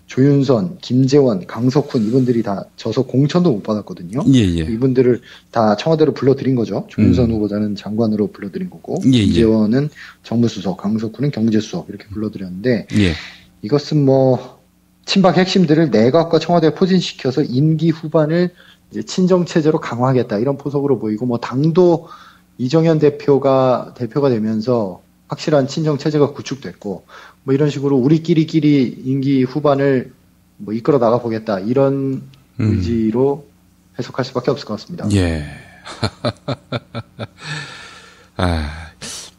조윤선, 김재원, 강석훈 이분들이 다 져서 공천도 못 받았거든요. 예예. 이분들을 다 청와대로 불러들인 거죠. 조윤선 후보자는 장관으로 불러들인 거고 예예. 김재원은 정무수석, 강석훈은 경제수석 이렇게 불러들였는데 예. 이것은 뭐 친박 핵심들을 내각과 청와대에 포진시켜서 임기 후반을 이제 친정체제로 강화하겠다 이런 포석으로 보이고 뭐 당도 이정현 대표가 되면서 확실한 친정체제가 구축됐고 뭐 이런 식으로 우리끼리 임기 후반을 뭐 이끌어 나가 보겠다 이런 의지로 해석할 수밖에 없을 것 같습니다. 예.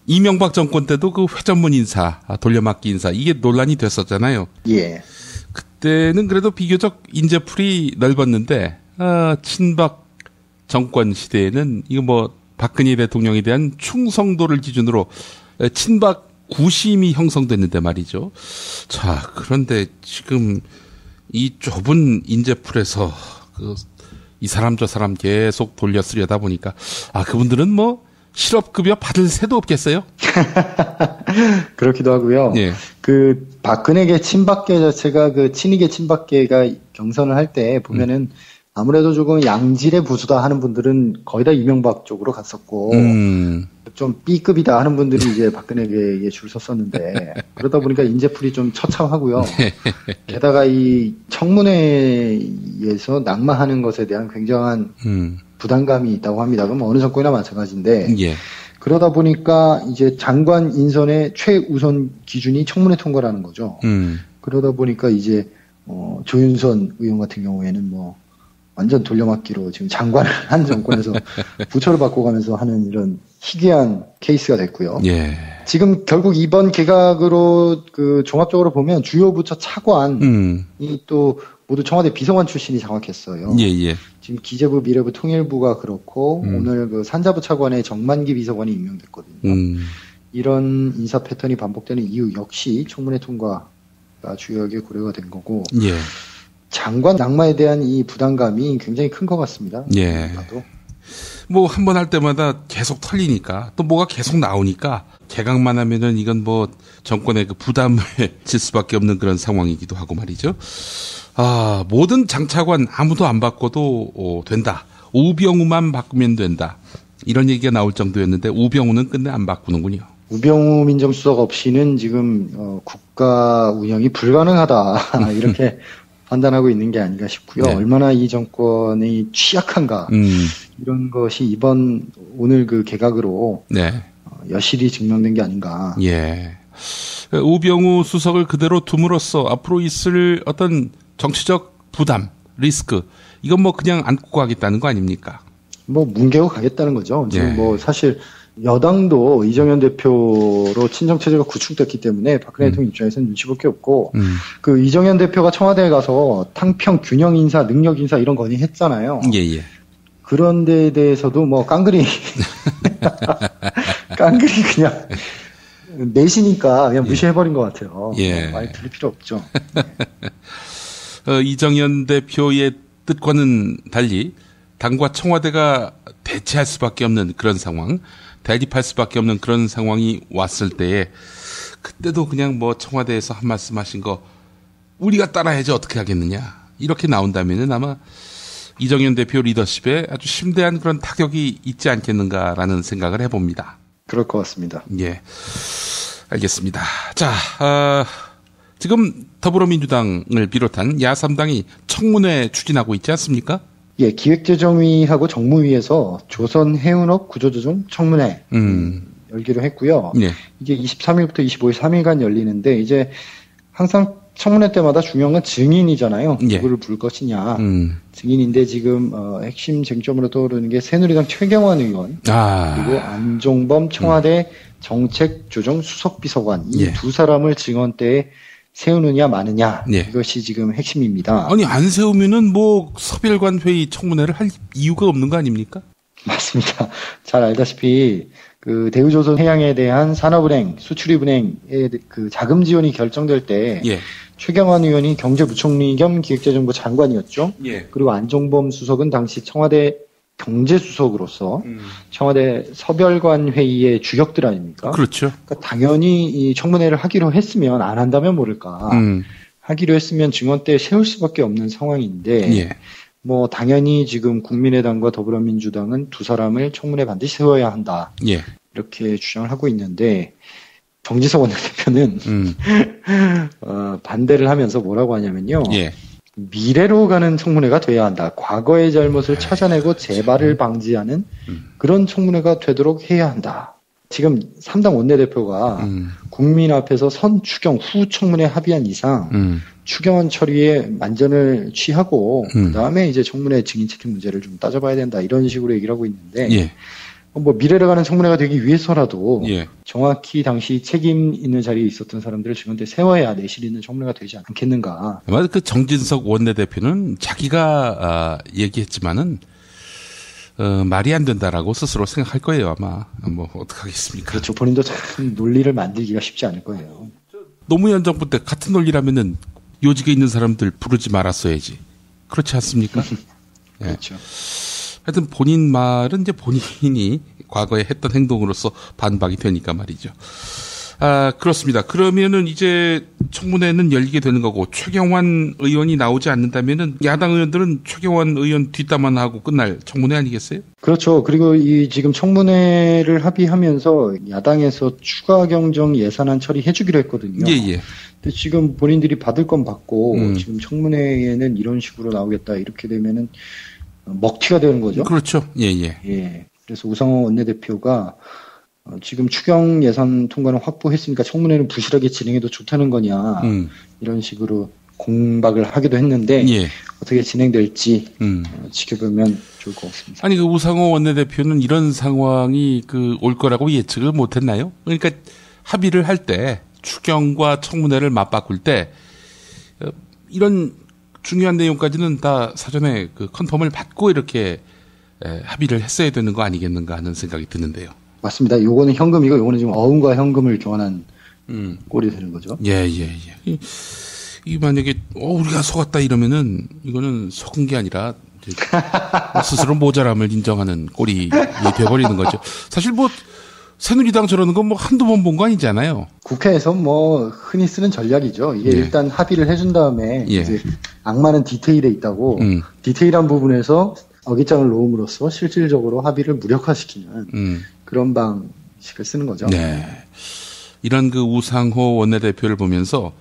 이명박 정권 때도 그 회전문 인사, 돌려막기 인사 이게 논란이 됐었잖아요. 예. 그때는 그래도 비교적 인재풀이 넓었는데 친박 정권 시대에는 이거 뭐 박근혜 대통령에 대한 충성도를 기준으로 친박 구심이 형성됐는데 말이죠. 자, 그런데 지금 이 좁은 인재풀에서 그 이 사람 저 사람 계속 돌려 쓰려다 보니까 그분들은 뭐 실업급여 받을 새도 없겠어요? 그렇기도 하고요. 예. 그 박근혜계 친박계 자체가 그 친이계 친박계가 경선을 할 때 보면은 아무래도 조금 양질의 보수다 하는 분들은 거의 다 이명박 쪽으로 갔었고 좀 B급이다 하는 분들이 이제 박근혜계에 줄 섰었는데 그러다 보니까 인재풀이 좀 처참하고요. 게다가 이 청문회에서 낙마하는 것에 대한 굉장한 부담감이 있다고 합니다. 그럼 어느 정권이나 마찬가지인데 예. 그러다 보니까 이제 장관 인선의 최우선 기준이 청문회 통과라는 거죠. 그러다 보니까 이제 조윤선 의원 같은 경우에는 뭐 완전 돌려막기로 지금 장관을 한 정권에서 부처를 바꿔가면서 하는 이런 희귀한 케이스가 됐고요. 예. 지금 결국 이번 개각으로 그 종합적으로 보면 주요 부처 차관이 또 모두 청와대 비서관 출신이 장악했어요. 예. 지금 기재부, 미래부, 통일부가 그렇고 오늘 그 산자부 차관의 정만기 비서관이 임명됐거든요. 이런 인사 패턴이 반복되는 이유 역시 청문회 통과가 주요하게 고려가 된 거고. 예. 장관 낙마에 대한 이 부담감이 굉장히 큰 것 같습니다. 예. 뭐 한 번 할 때마다 계속 털리니까 또 뭐가 계속 나오니까 개각만 하면은 이건 뭐 정권의 그 부담을 질 수밖에 없는 그런 상황이기도 하고 말이죠. 모든 장차관 아무도 안 바꿔도 된다. 우병우만 바꾸면 된다. 이런 얘기가 나올 정도였는데 우병우는 끝내 안 바꾸는군요. 우병우 민정수석 없이는 지금 국가 운영이 불가능하다. 이렇게 판단하고 있는 게 아닌가 싶고요. 네. 얼마나 이 정권이 취약한가 이런 것이 오늘 그 개각으로 네. 여실히 증명된 게 아닌가. 예. 우병우 수석을 그대로 둠으로써 앞으로 있을 어떤 정치적 부담, 리스크 이건 뭐 그냥 안고 가겠다는 거 아닙니까? 뭐 뭉개고 가겠다는 거죠. 지금 예. 뭐 사실 여당도 이정현 대표로 친정 체제가 구축됐기 때문에 박근혜 대통령 입장에서는 눈치 볼 게 없고 그 이정현 대표가 청와대에 가서 탕평 균형 인사, 능력 인사 이런 건의했잖아요. 예. 그런 데에 대해서도 뭐 깡그리 그냥 내시니까 그냥 무시해버린 것 같아요. 예. 많이 들릴 필요 없죠. 이정현 대표의 뜻과는 달리 당과 청와대가 대치할 수밖에 없는 그런 상황, 대립할 수밖에 없는 그런 상황이 왔을 때에 그때도 그냥 뭐 청와대에서 한 말씀 하신 거 우리가 따라야지 어떻게 하겠느냐 이렇게 나온다면은 아마 이정현 대표 리더십에 아주 심대한 그런 타격이 있지 않겠는가라는 생각을 해봅니다. 그럴 것 같습니다. 예, 알겠습니다. 자, 지금 더불어민주당을 비롯한 야3당이 청문회 추진하고 있지 않습니까? 예, 기획재정위하고 정무위에서 조선해운업 구조조정 청문회 열기로 했고요. 예. 이게 23일부터 25일 3일간 열리는데 이제 항상 청문회 때마다 중요한 건 증인이잖아요. 예. 누구를 부를 것이냐. 증인인데 지금 핵심 쟁점으로 떠오르는 게 새누리당 최경환 의원 그리고 안종범 청와대 정책조정 수석비서관 이 두 사람을 증언대에 세우느냐 마느냐 이것이 지금 핵심입니다. 아니 안 세우면은 뭐 서별관 회의 청문회를 할 이유가 없는 거 아닙니까? 맞습니다. 잘 알다시피 그 대우조선해양에 대한 산업은행, 수출입은행의 그 자금 지원이 결정될 때 최경환 의원이 경제부총리 겸 기획재정부 장관이었죠. 그리고 안종범 수석은 당시 청와대 경제수석으로서 청와대 서별관 회의의 주역들 아닙니까? 그렇죠. 그러니까 당연히 이 청문회를 하기로 했으면 안 한다면 모를까. 하기로 했으면 증언대에 세울 수밖에 없는 상황인데 뭐 당연히 지금 국민의당과 더불어민주당은 두 사람을 청문회 반드시 세워야 한다. 이렇게 주장을 하고 있는데 정지석 원내대표는 반대를 하면서 뭐라고 하냐면요. 미래로 가는 청문회가 돼야 한다. 과거의 잘못을 찾아내고 재발을 방지하는 그런 청문회가 되도록 해야 한다. 지금 3당 원내대표가 국민 앞에서 선 추경 후 청문회 합의한 이상 추경안 처리에 만전을 취하고 그다음에 이제 청문회 증인 채택 문제를 좀 따져봐야 된다. 이런 식으로 얘기를 하고 있는데 뭐 미래로 가는 청문회가 되기 위해서라도 정확히 당시 책임 있는 자리에 있었던 사람들을 증언대에 세워야 내실 있는 청문회가 되지 않겠는가. 아마 그 정진석 원내대표는 자기가 얘기했지만은 말이 안 된다라고 스스로 생각할 거예요 아마. 뭐 어떡하겠습니까. 그렇죠. 본인도 참 논리를 만들기가 쉽지 않을 거예요. 노무현 정부 때 같은 논리라면은 요직에 있는 사람들 부르지 말았어야지. 그렇지 않습니까? 그렇죠. 하여튼 본인 말은 이제 본인이 과거에 했던 행동으로서 반박이 되니까 말이죠. 그렇습니다. 그러면은 이제 청문회는 열리게 되는 거고 최경환 의원이 나오지 않는다면은 야당 의원들은 최경환 의원 뒷담화만 하고 끝날 청문회 아니겠어요? 그렇죠. 그리고 이 지금 청문회를 합의하면서 야당에서 추가 경정 예산안 처리해주기로 했거든요. 예. 근데 지금 본인들이 받을 건 받고 지금 청문회에는 이런 식으로 나오겠다 이렇게 되면은 먹튀가 되는 거죠. 그렇죠. 예. 그래서 우상호 원내대표가 지금 추경 예산 통과는 확보했으니까 청문회는 부실하게 진행해도 좋다는 거냐 이런 식으로 공박을 하기도 했는데 어떻게 진행될지 지켜보면 좋을 것 같습니다. 아니 그 우상호 원내대표는 이런 상황이 올 거라고 예측을 못했나요? 그러니까 합의를 할 때 추경과 청문회를 맞바꿀 때 이런 중요한 내용까지는 다 사전에 컨펌을 받고 이렇게 합의를 했어야 되는 거 아니겠는가 하는 생각이 드는데요. 맞습니다. 요거는 현금이고 요거는 지금 어음과 현금을 교환한 꼴이 되는 거죠. 예. 이 만약에 우리가 속았다 이러면은 이거는 속은 게 아니라 스스로 모자람을 인정하는 꼴이 돼버리는 거죠. 사실 새누리당 저러는 건 한두 번 본 거 아니잖아요. 국회에서 흔히 쓰는 전략이죠. 이게 일단 합의를 해준 다음에 이제 악마는 디테일에 있다고 디테일한 부분에서 어깃장을 놓음으로써 실질적으로 합의를 무력화시키는 그런 방식을 쓰는 거죠. 네. 이런 우상호 원내대표를 보면서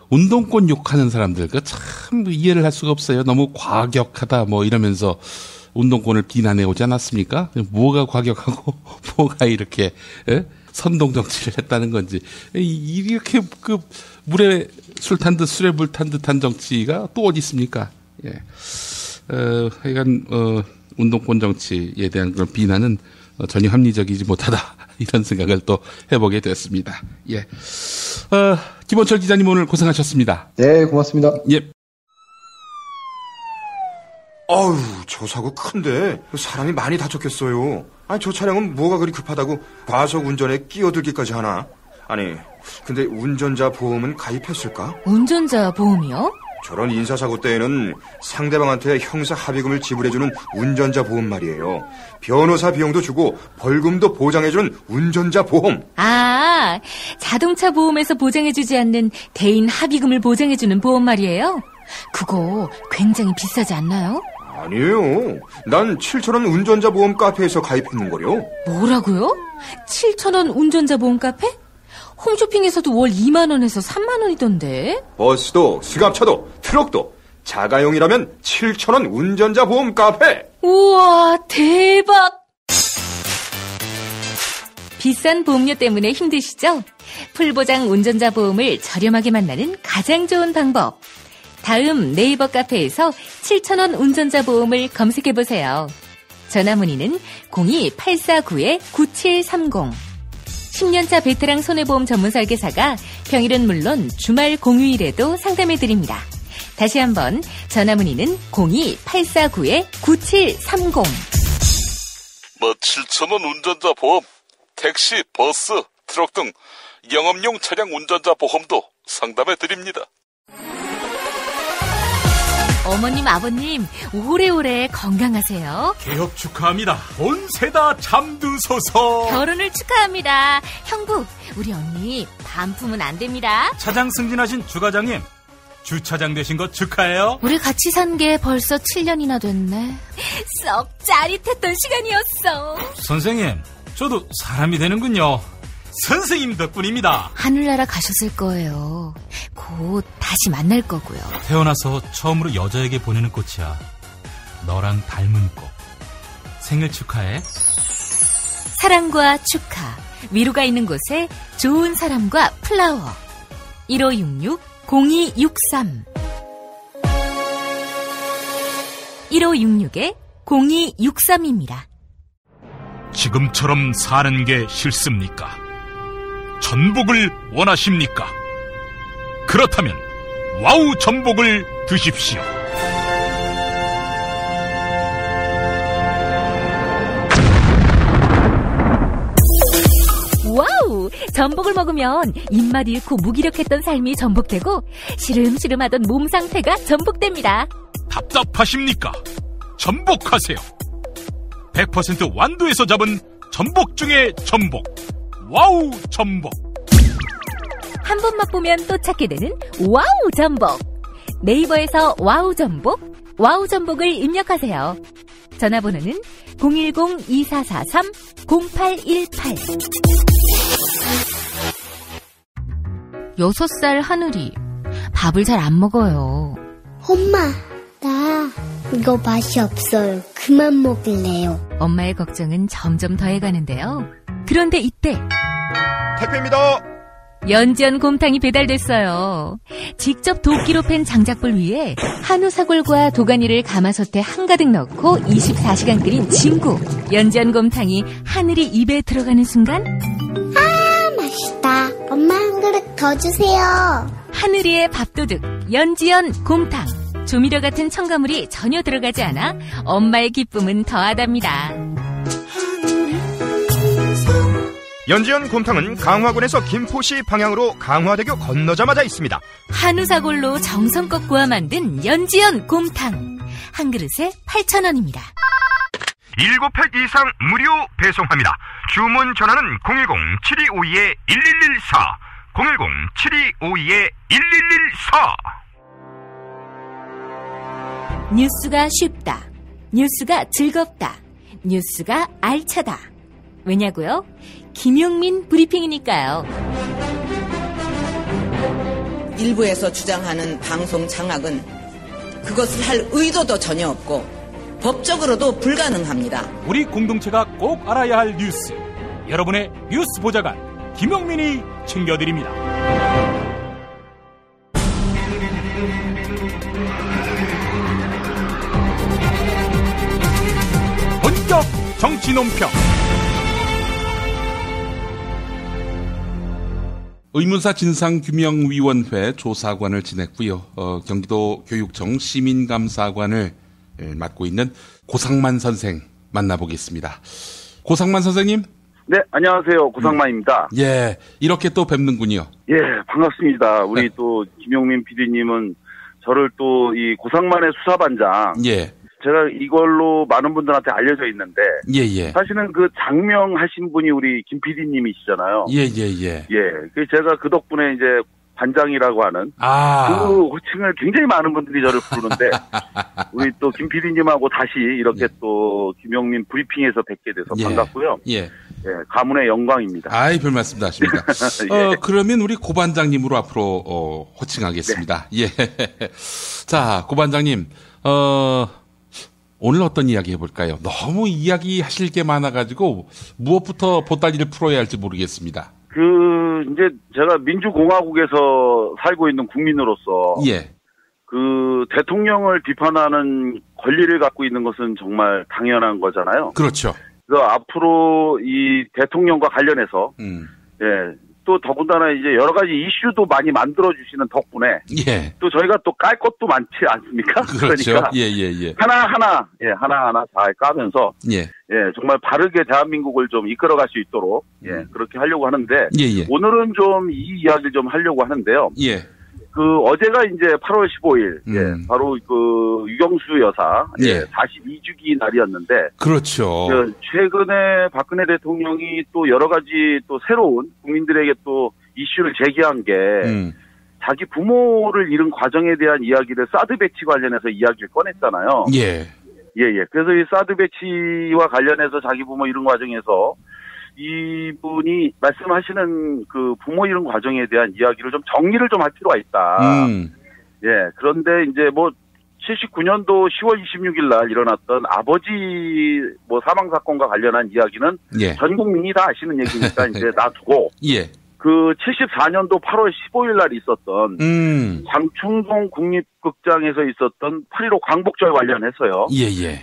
운동권 욕하는 사람들 참 이해를 할 수가 없어요. 너무 과격하다 이러면서 운동권을 비난해 오지 않았습니까? 뭐가 과격하고 뭐가 이렇게 선동 정치를 했다는 건지 이렇게 물에 술 탄 듯 술에 물 탄 듯한 정치가 또 어디 있습니까? 예. 하여간 운동권 정치에 대한 그런 비난은 전혀 합리적이지 못하다 이런 생각을 또 해보게 됐습니다. 예. 김원철 기자님 오늘 고생하셨습니다. 네, 고맙습니다. 예. 아유, 저 사고 큰데 사람이 많이 다쳤겠어요. 아니, 저 차량은 뭐가 그리 급하다고 과속 운전에 끼어들기까지 하나? 아니, 근데 운전자 보험은 가입했을까? 운전자 보험이요? 저런 인사사고 때에는 상대방한테 형사 합의금을 지불해주는 운전자 보험 말이에요. 변호사 비용도 주고 벌금도 보장해주는 운전자 보험. 자동차 보험에서 보장해주지 않는 대인 합의금을 보장해주는 보험 말이에요? 그거 굉장히 비싸지 않나요? 아니에요. 난 7,000원 운전자 보험 카페에서 가입했는걸요. 뭐라고요? 7,000원 운전자 보험 카페? 홈쇼핑에서도 월 2만원에서 3만원이던데. 버스도 승합차도 트럭도 자가용이라면 7,000원 운전자 보험 카페. 우와, 대박. 비싼 보험료 때문에 힘드시죠? 풀보장 운전자 보험을 저렴하게 만나는 가장 좋은 방법. 다음 네이버 카페에서 7,000원 운전자 보험을 검색해보세요. 전화문의는 02-849-9730. 10년차 베테랑 손해보험 전문 설계사가 평일은 물론 주말 공휴일에도 상담해드립니다. 다시 한번 전화문의는 02-849-9730. 7,000원 운전자 보험, 택시, 버스, 트럭 등 영업용 차량 운전자 보험도 상담해드립니다. 어머님, 아버님, 오래오래 건강하세요. 개업 축하합니다. 본세다 잠드소서. 결혼을 축하합니다. 형부, 우리 언니 반품은 안 됩니다. 차장 승진하신 주과장님, 주차장 되신 거 축하해요. 우리 같이 산 게 벌써 7년이나 됐네. 썩 짜릿했던 시간이었어. 선생님, 저도 사람이 되는군요. 선생님 덕분입니다. 하늘나라 가셨을 거예요. 곧 다시 만날 거고요. 태어나서 처음으로 여자에게 보내는 꽃이야. 너랑 닮은 꽃. 생일 축하해. 사랑과 축하, 위로가 있는 곳에 좋은 사람과 플라워. 1566-0263 1566-0263입니다. 지금처럼 사는 게 싫습니까? 전복을 원하십니까? 그렇다면 와우 전복을 드십시오. 와우! 전복을 먹으면 입맛 잃고 무기력했던 삶이 전복되고 시름시름하던 몸 상태가 전복됩니다. 답답하십니까? 전복하세요. 100% 완도에서 잡은 전복 중에 전복. 와우 전복. 한 번 맛보면 또 찾게 되는 와우 전복. 네이버에서 와우 전복, 와우 전복을 입력하세요. 전화번호는 010-2443-0818. 6살 하늘이 밥을 잘 안 먹어요. 엄마, 나 이거 맛이 없어요. 그만 먹을래요. 엄마의 걱정은 점점 더해가는데요. 그런데 이때 택배입니다. 연지연 곰탕이 배달됐어요. 직접 도끼로 팬 장작불 위에 한우 사골과 도가니를 가마솥에 한가득 넣고 24시간 끓인 진구. 연지연 곰탕이 하늘이 입에 들어가는 순간 맛있다. 엄마 한 그릇 더 주세요. 하늘이의 밥도둑 연지연 곰탕. 조미료 같은 첨가물이 전혀 들어가지 않아 엄마의 기쁨은 더하답니다. 연지연 곰탕은 강화군에서 김포시 방향으로 강화대교 건너자마자 있습니다. 한우 사골로 정성껏 구워 만든 연지연 곰탕. 한 그릇에 8,000원입니다. 198 이상 무료 배송합니다. 주문 전화는 010-7252-1114 010-7252-1114. 뉴스가 쉽다. 뉴스가 즐겁다. 뉴스가 알차다. 왜냐고요? 김용민 브리핑이니까요. 일부에서 주장하는 방송 장악은 그것을 할 의도도 전혀 없고 법적으로도 불가능합니다. 우리 공동체가 꼭 알아야 할 뉴스. 여러분의 뉴스 보좌관 김용민이 챙겨드립니다. 본격 정치 논평. 의문사 진상규명위원회 조사관을 지냈고요. 경기도 교육청 시민감사관을 맡고 있는 고상만 선생 만나보겠습니다. 고상만 선생님? 네, 안녕하세요. 고상만입니다. 예, 이렇게 또 뵙는군요. 예, 반갑습니다. 우리 또 김용민 PD님은 저를 또 이 고상만의 수사반장. 예. 제가 이걸로 많은 분들한테 알려져 있는데. 예. 사실은 그 장명하신 분이 우리 김 PD님이시잖아요. 예. 예. 제가 그 덕분에 이제 반장이라고 하는. 그 호칭을 굉장히 많은 분들이 저를 부르는데. 우리 또 김 PD님하고 다시 이렇게 또 김용민 브리핑에서 뵙게 돼서 반갑고요. 예, 가문의 영광입니다. 아이, 별 말씀도 하십니다. 그러면 우리 고 반장님으로 앞으로, 호칭하겠습니다. 네. 예. 자, 고 반장님, 오늘 어떤 이야기 해볼까요? 너무 이야기 하실 게 많아가지고 무엇부터 보따리를 풀어야 할지 모르겠습니다. 이제 제가 민주공화국에서 살고 있는 국민으로서. 예. 대통령을 비판하는 권리를 갖고 있는 것은 정말 당연한 거잖아요. 그렇죠. 그래서 앞으로 이 대통령과 관련해서. 또 더군다나 이제 여러 가지 이슈도 많이 만들어주시는 덕분에. 예. 또 저희가 또 깔 것도 많지 않습니까? 그렇죠. 그러니까. 예. 하나하나 잘 까면서. 정말 바르게 대한민국을 좀 이끌어갈 수 있도록. 그렇게 하려고 하는데. 오늘은 좀 이 이야기를 좀 하려고 하는데요. 어제가 이제 8월 15일. 바로 유경수 여사. 42주기 날이었는데. 그렇죠. 최근에 박근혜 대통령이 또 여러 가지 또 새로운 국민들에게 또 이슈를 제기한 게. 자기 부모를 잃은 과정에 대한 이야기를 사드 배치 관련해서 이야기를 꺼냈잖아요. 그래서 이 사드 배치와 관련해서 자기 부모 잃은 과정에서 이분이 말씀하시는 그 부모 잃은 과정에 대한 이야기를 좀 정리를 좀 할 필요가 있다. 그런데 이제 79년도 10월 26일 날 일어났던 아버지 사망 사건과 관련한 이야기는 전 국민이 다 아시는 얘기니까 이제 놔두고. 74년도 8월 15일 날 있었던 장충동 국립극장에서 있었던 8.15 광복절 관련해서요.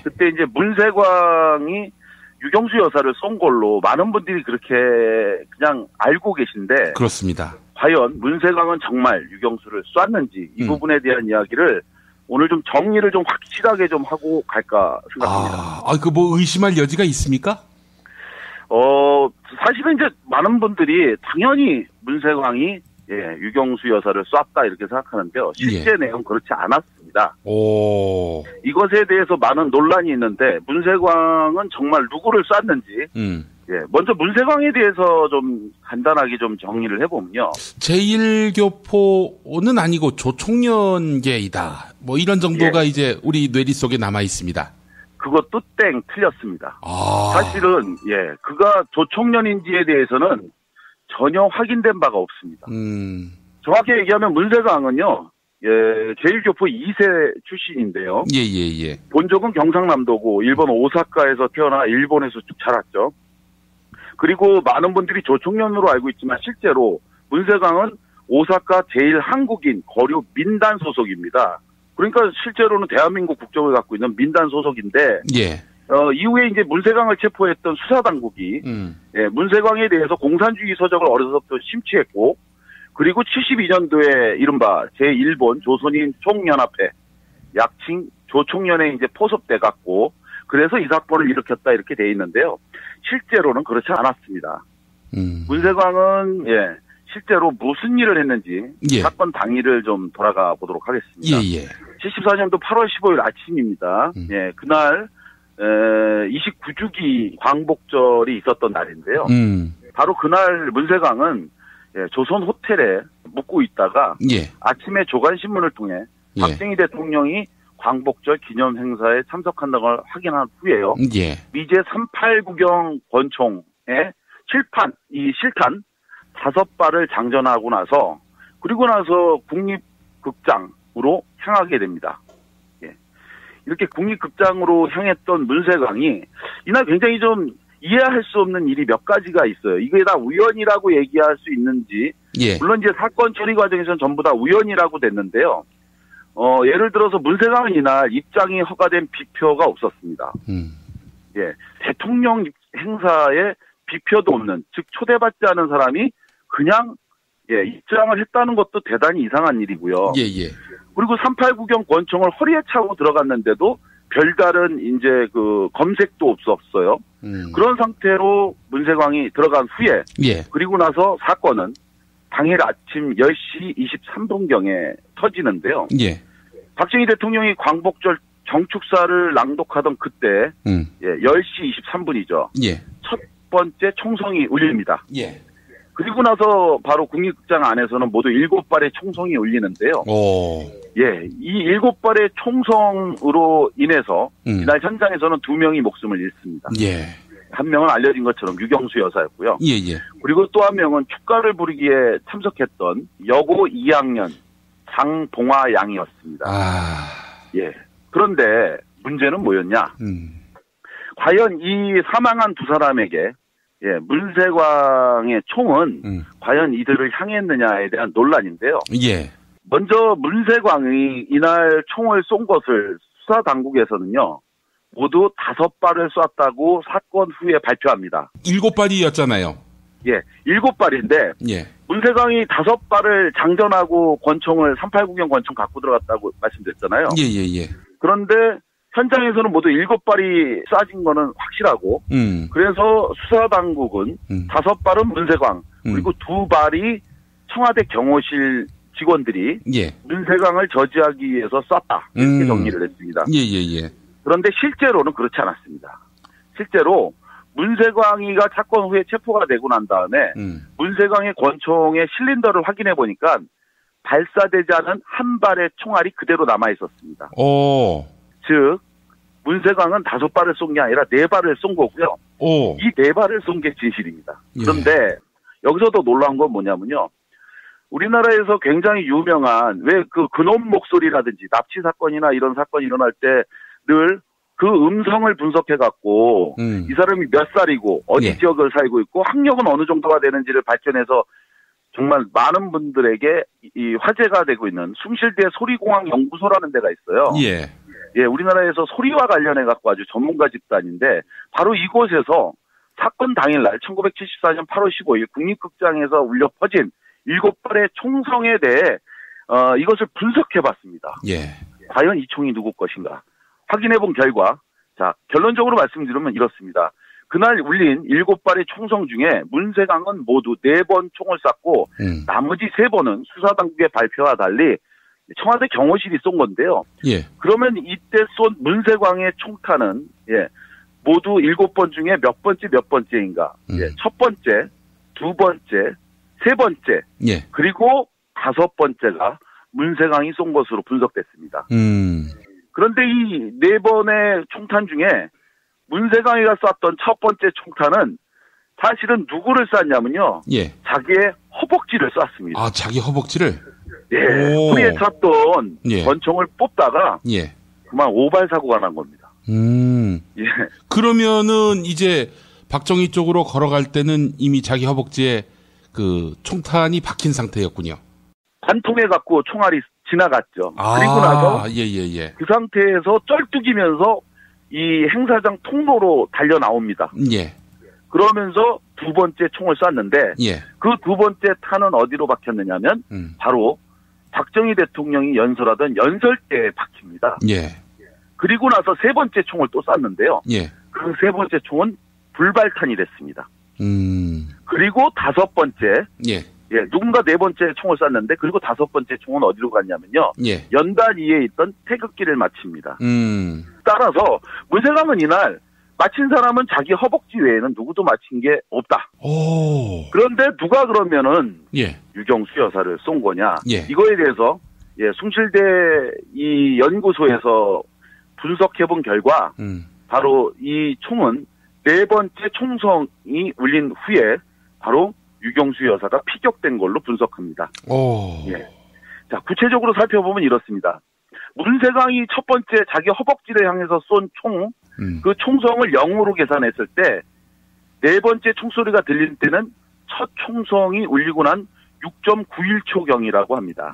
그때 이제 문세광이 유경수 여사를 쏜 걸로 많은 분들이 그렇게 그냥 알고 계신데. 그렇습니다. 과연 문세광은 정말 유경수를 쐈는지 이 부분에 대한 이야기를 오늘 좀 정리를 좀 확실하게 좀 하고 갈까 생각합니다. 의심할 여지가 있습니까? 사실은 이제 많은 분들이 당연히 문세광이 유경수 여사를 쐈다 이렇게 생각하는데요. 실제 내용은 그렇지 않았습니다. 이것에 대해서 많은 논란이 있는데 문세광은 정말 누구를 쐈는지 먼저 문세광에 대해서 좀 간단하게 좀 정리를 해보면요. 제1교포는 아니고 조총련계이다. 뭐 이런 정도가 이제 우리 뇌리 속에 남아 있습니다. 그것도 땡 틀렸습니다. 사실은 그가 조총련인지에 대해서는 전혀 확인된 바가 없습니다. 정확히 얘기하면 문세광은요. 제1교포 2세 출신인데요. 본적은 경상남도고 일본 오사카에서 태어나 일본에서 쭉 자랐죠. 그리고 많은 분들이 조총련으로 알고 있지만 실제로 문세광은 오사카 제1한국인 거류 민단 소속입니다. 그러니까 실제로는 대한민국 국적을 갖고 있는 민단 소속인데 이후에 이제 문세광을 체포했던 수사당국이 문세광에 대해서 공산주의 서적을 어려서부터 심취했고 그리고 72년도에 이른바 제1본 조선인 총연합회 약칭 조총련에 이제 포섭돼 갖고 그래서 이 사건을 일으켰다 이렇게 돼 있는데요. 실제로는 그렇지 않았습니다. 문세광은 실제로 무슨 일을 했는지 사건 당일을 좀 돌아가 보도록 하겠습니다. 74년도 8월 15일 아침입니다. 그날 29주기 광복절이 있었던 날인데요. 바로 그날 문세광은 조선 호텔에 묵고 있다가 아침에 조간신문을 통해 박정희 대통령이 광복절 기념 행사에 참석한다는 걸 확인한 후에요. 미제 389경 권총의 실탄 5발을 장전하고 나서 그리고 나서 국립극장으로 향하게 됩니다. 이렇게 국립극장으로 향했던 문세광이 이날 굉장히 좀 이해할 수 없는 일이 몇 가지가 있어요. 이게 다 우연이라고 얘기할 수 있는지 물론 이제 사건 처리 과정에서는 전부 다 우연이라고 됐는데요. 예를 들어서 문세광은 이날 입장이 허가된 비표가 없었습니다. 대통령 행사에 비표도 없는, 즉 초대받지 않은 사람이 그냥 입장을 했다는 것도 대단히 이상한 일이고요. 그리고 389경 권총을 허리에 차고 들어갔는데도 별다른 이제 그 검색도 없었어요. 그런 상태로 문세광이 들어간 후에 그리고 나서 사건은 당일 아침 10시 23분경에 터지는데요. 박정희 대통령이 광복절 경축사를 낭독하던 그때 10시 23분이죠. 첫 번째 총성이 울립니다. 그리고 나서 바로 국립극장 안에서는 모두 7발의 총성이 울리는데요. 이 7발의 총성으로 인해서 이날 현장에서는 2명이 목숨을 잃습니다. 한 명은 알려진 것처럼 유경수 여사였고요. 그리고 또 한 명은 축가를 부르기에 참석했던 여고 2학년 장봉화 양이었습니다. 그런데 문제는 뭐였냐? 과연 이 사망한 두 사람에게 문세광의 총은 과연 이들을 향했느냐에 대한 논란인데요. 먼저 문세광이 이날 총을 쏜 것을 수사 당국에서는요. 모두 5발을 쐈다고 사건 후에 발표합니다. 7발이었잖아요. 7발인데 문세광이 5발을 장전하고 권총을 389경 권총 갖고 들어갔다고 말씀드렸잖아요. 그런데 현장에서는 모두 7발이 쏴진 거는 확실하고 그래서 수사당국은 5발은 문세광 그리고 2발이 청와대 경호실 직원들이 문세광을 저지하기 위해서 쐈다 이렇게 정리를 했습니다. 그런데 실제로는 그렇지 않았습니다. 실제로 문세광이가 사건 후에 체포가 되고 난 다음에 문세광의 권총의 실린더를 확인해 보니까 발사되지 않은 한 발의 총알이 그대로 남아 있었습니다. 즉 문세광은 5발을 쏜 게 아니라 4발을 쏜 거고요. 이 4발을 쏜 게 진실입니다. 그런데 여기서도 놀라운 건 뭐냐면요. 우리나라에서 굉장히 유명한 왜 그 근원 목소리라든지 납치 사건이나 이런 사건이 일어날 때 늘 그 음성을 분석해갖고 이 사람이 몇 살이고 어디 지역을 살고 있고 학력은 어느 정도가 되는지를 밝혀내서 정말 많은 분들에게 이 화제가 되고 있는 숭실대 소리공학 연구소라는 데가 있어요. 우리나라에서 소리와 관련해갖고 아주 전문가 집단인데 바로 이곳에서 사건 당일날 1974년 8월 15일 국립극장에서 울려 퍼진 7발의 총성에 대해 이것을 분석해봤습니다. 과연 이 총이 누구 것인가? 확인해본 결과 자 결론적으로 말씀드리면 이렇습니다. 그날 울린 7발의 총성 중에 문세강은 모두 4번 총을 쐈고 나머지 3번은 수사당국의 발표와 달리 청와대 경호실이 쏜 건데요. 예. 그러면 이때 쏜 문세광의 총탄은 모두 7번 중에 몇 번째인가? 첫 번째, 두 번째, 세 번째, 그리고 5번째가 문세광이 쏜 것으로 분석됐습니다. 그런데 이 4번의 총탄 중에 문세광이가 쐈던 첫 번째 총탄은 사실은 누구를 쐈냐면요. 자기의 허벅지를 쐈습니다. 아, 자기 허벅지를? 허리에 찼던 권총을 뽑다가 그만 오발 사고가 난 겁니다. 그러면은 이제 박정희 쪽으로 걸어갈 때는 이미 자기 허벅지에 그 총탄이 박힌 상태였군요. 관통해 갖고 총알이 지나갔죠. 그리고 나서 그 상태에서 쩔뚝이면서 이 행사장 통로로 달려 나옵니다. 그러면서 두 번째 총을 쐈는데 그 두 번째 탄은 어디로 박혔느냐면 바로 박정희 대통령이 연설하던 연설대에 박힙니다. 그리고 나서 세 번째 총을 또 쐈는데요. 그 세 번째 총은 불발탄이 됐습니다. 그리고 5번째 누군가 4번째 총을 쐈는데 그리고 5번째 총은 어디로 갔냐면요. 연단 위에 있던 태극기를 맞춥니다. 따라서 문세광은 이날 맞힌 사람은 자기 허벅지 외에는 누구도 맞힌 게 없다. 그런데 누가 그러면은 유경수 여사를 쏜 거냐? 이거에 대해서 숭실대 이 연구소에서 분석해본 결과 바로 이 총은 4번째 총성이 울린 후에 바로 유경수 여사가 피격된 걸로 분석합니다. 자, 구체적으로 살펴보면 이렇습니다. 문세광이 첫 번째 자기 허벅지를 향해서 쏜 총, 그 총성을 0으로 계산했을 때 4번째 총소리가 들릴 때는 첫 총성이 울리고 난 6.91초경이라고 합니다.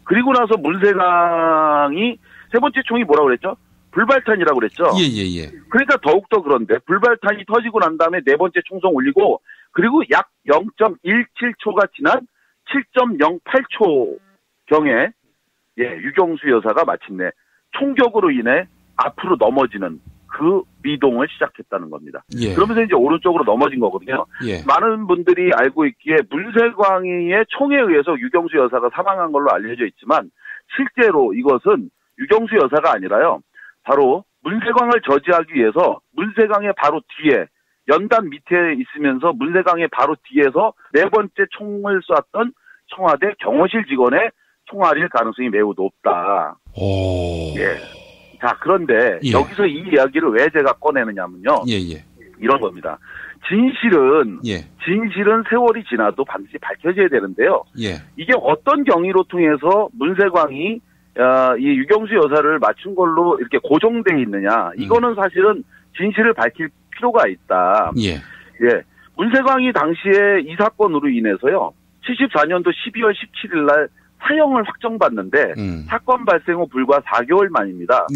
그리고 나서 문세광이 세 번째 총이 뭐라고 그랬죠? 불발탄이라고 그랬죠? 그러니까 더욱더 그런데 불발탄이 터지고 난 다음에 4번째 총성 울리고 그리고 약 0.17초가 지난 7.08초경에 유경수 여사가 마침내 총격으로 인해 앞으로 넘어지는 그 미동을 시작했다는 겁니다. 그러면서 이제 오른쪽으로 넘어진 거거든요. 많은 분들이 알고 있기에 문세광이의 총에 의해서 유경수 여사가 사망한 걸로 알려져 있지만 실제로 이것은 유경수 여사가 아니라요. 바로 문세광을 저지하기 위해서 문세광의 바로 뒤에 연단 밑에 있으면서 문세광의 바로 뒤에서 4번째 총을 쐈던 청와대 경호실 직원의 총알일 가능성이 매우 높다. 자, 그런데 여기서 이 이야기를 왜 제가 꺼내느냐면요. 이런 겁니다. 진실은 세월이 지나도 반드시 밝혀져야 되는데요. 이게 어떤 경위로 통해서 문세광이 이 유경수 여사를 맞춘 걸로 이렇게 고정돼 있느냐. 이거는 사실은 진실을 밝힐 필요가 있다. 문세광이 당시에 이 사건으로 인해서요. 74년도 12월 17일 날 사형을 확정받는데 사건 발생 후 불과 4개월 만입니다.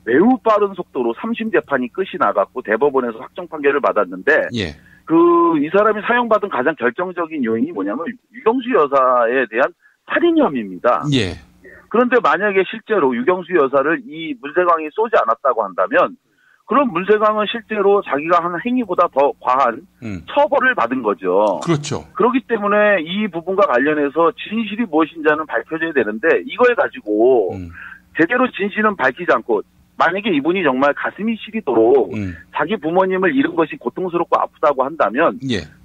매우 빠른 속도로 3심 재판이 끝이 나갔고 대법원에서 확정 판결을 받았는데 이 사람이 사형받은 가장 결정적인 요인이 뭐냐면 유경수 여사에 대한 살인 혐의입니다. 그런데 만약에 실제로 유경수 여사를 이 문세광이 쏘지 않았다고 한다면 그럼 문세광은 실제로 자기가 한 행위보다 더 과한 처벌을 받은 거죠. 그렇죠. 그렇기 때문에 이 부분과 관련해서 진실이 무엇인지는 밝혀져야 되는데 이걸 가지고 제대로 진실은 밝히지 않고 만약에 이분이 정말 가슴이 시리도록 자기 부모님을 잃은 것이 고통스럽고 아프다고 한다면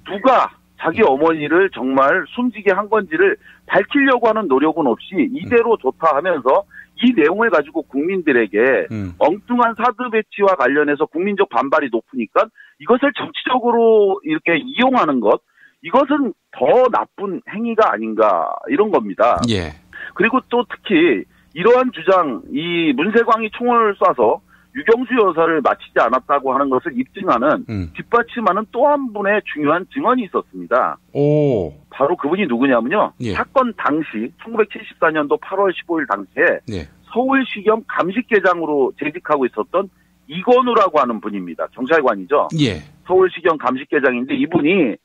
누가 자기 어머니를 정말 숨지게 한 건지를 밝히려고 하는 노력은 없이 이대로 좋다 하면서 이 내용을 가지고 국민들에게 엉뚱한 사드 배치와 관련해서 국민적 반발이 높으니까 이것을 정치적으로 이렇게 이용하는 것, 이것은 더 나쁜 행위가 아닌가 이런 겁니다. 그리고 또 특히 이러한 주장, 이 문세광이 총을 쏴서 유경수 여사를 마치지 않았다고 하는 것을 입증하는 뒷받침하는 또 한 분의 중요한 증언이 있었습니다. 바로 그분이 누구냐면요. 사건 당시 1974년도 8월 15일 당시에 서울시경 감식계장으로 재직하고 있었던 이건우라고 하는 분입니다. 경찰관이죠. 서울시경 감식계장인데 이분이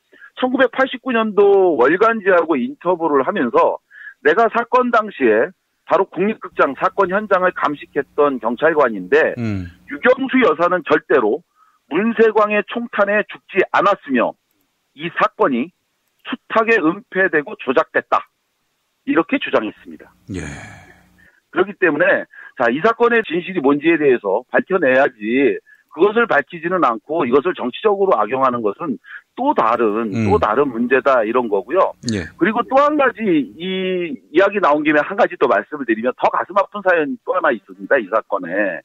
1989년도 월간지하고 인터뷰를 하면서 내가 사건 당시에 바로 국립극장 사건 현장을 감식했던 경찰관인데 유경수 여사는 절대로 문세광의 총탄에 죽지 않았으며 이 사건이 수탁에 은폐되고 조작됐다. 이렇게 주장했습니다. 예. 그렇기 때문에 자, 이 사건의 진실이 뭔지에 대해서 밝혀내야지 그것을 밝히지는 않고 이것을 정치적으로 악용하는 것은 또 다른 문제다 이런 거고요. 예. 그리고 또 한 가지 이 이야기 나온 김에 한 가지 또 말씀을 드리면 더 가슴 아픈 사연이 또 하나 있습니다. 이 사건에.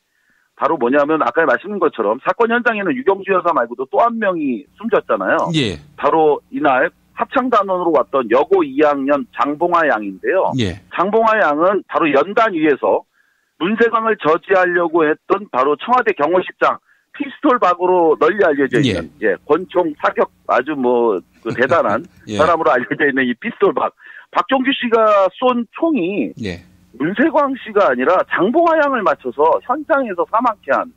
바로 뭐냐면 아까 말씀드린 것처럼 사건 현장에는 유경수 여사 말고도 또 한 명이 숨졌잖아요. 예. 바로 이날 합창단원으로 왔던 여고 2학년 장봉아 양인데요. 예. 장봉아 양은 바로 연단 위에서 문세광을 저지하려고 했던 바로 청와대 경호실장 피스톨 박으로 널리 알려져 있는 권총 사격 아주 그 대단한 예. 사람으로 알려져 있는 이 피스톨 박 박종규 씨가 쏜 총이 문세광 씨가 아니라 장봉아 양을 맞춰서 현장에서 사망케 한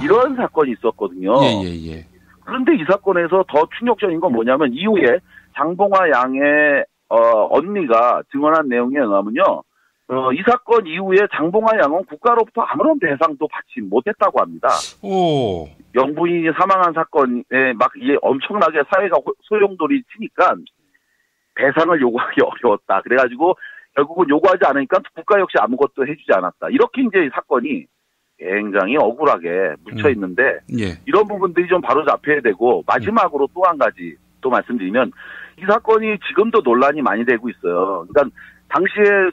이런 사건이 있었거든요. 예. 그런데 이 사건에서 더 충격적인 건 뭐냐면 이후에 장봉아 양의 언니가 증언한 내용에 의하면요. 이 사건 이후에 장봉아 양은 국가로부터 아무런 배상도 받지 못했다고 합니다. 오. 영부인이 사망한 사건에 막 이게 엄청나게 사회가 소용돌이 치니까 배상을 요구하기 어려웠다. 그래가지고 결국은 요구하지 않으니까 국가 역시 아무것도 해주지 않았다. 이렇게 이제 이 사건이 굉장히 억울하게 묻혀 있는데 이런 부분들이 좀 바로 잡혀야 되고 마지막으로 또 한 가지 또 말씀드리면 이 사건이 지금도 논란이 많이 되고 있어요. 그러니까 당시에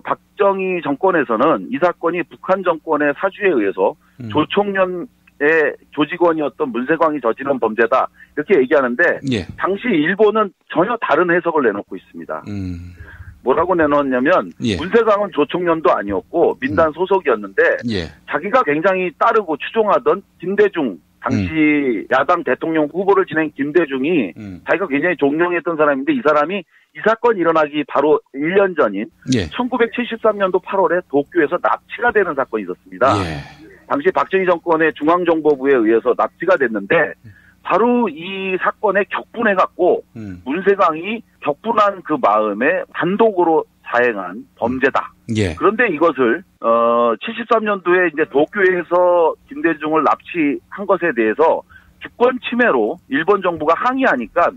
박정희 정권에서는 이 사건이 북한 정권의 사주에 의해서 조총련의 조직원이었던 문세광이 저지른 범죄다 이렇게 얘기하는데 당시 일본은 전혀 다른 해석을 내놓고 있습니다. 뭐라고 내놓았냐면 문세광은 조총련도 아니었고 민단 소속이었는데 자기가 굉장히 따르고 추종하던 김대중 당시 야당 대통령 후보를 지낸 김대중이 자기가 굉장히 존경했던 사람인데 이 사람이 이 사건이 일어나기 바로 1년 전인 1973년도 8월에 도쿄에서 납치가 되는 사건이 있었습니다. 당시 박정희 정권의 중앙정보부에 의해서 납치가 됐는데 바로 이 사건에 격분해갖고 문세광이 격분한 그 마음에 단독으로 자행한 범죄다. 그런데 이것을 73년도에 이제 도쿄에서 김대중을 납치한 것에 대해서 주권 침해로 일본 정부가 항의하니까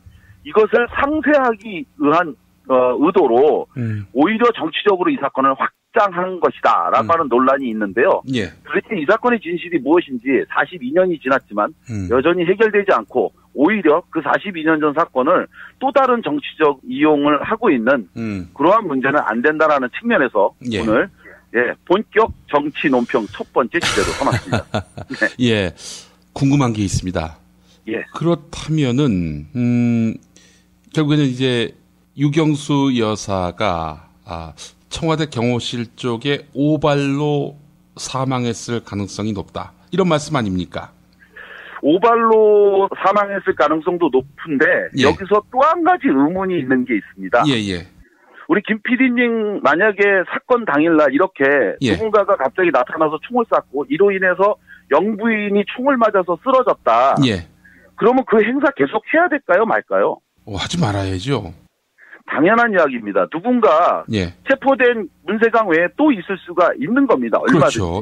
이것을 상쇄하기 위한 의도로 오히려 정치적으로 이 사건을 확장한 것이다라고 하는 논란이 있는데요. 그렇게 이 사건의 진실이 무엇인지 42년이 지났지만 여전히 해결되지 않고 오히려 그 42년 전 사건을 또 다른 정치적 이용을 하고 있는 그러한 문제는 안 된다라는 측면에서 오늘 본격 정치 논평 첫 번째 주제로 삼았습니다. 예, 궁금한 게 있습니다. 그렇다면은 결국에는 이제 유경수 여사가 청와대 경호실 쪽에 오발로 사망했을 가능성이 높다. 이런 말씀 아닙니까? 오발로 사망했을 가능성도 높은데 여기서 또 한 가지 의문이 있는 게 있습니다. 우리 김 PD님 만약에 사건 당일날 이렇게 누군가가 갑자기 나타나서 총을 쐈고 이로 인해서 영부인이 총을 맞아서 쓰러졌다. 그러면 그 행사 계속 해야 될까요 말까요? 하지 말아야죠. 당연한 이야기입니다. 누군가 체포된 문세광 외에 또 있을 수가 있는 겁니다. 얼마든지. 그렇죠.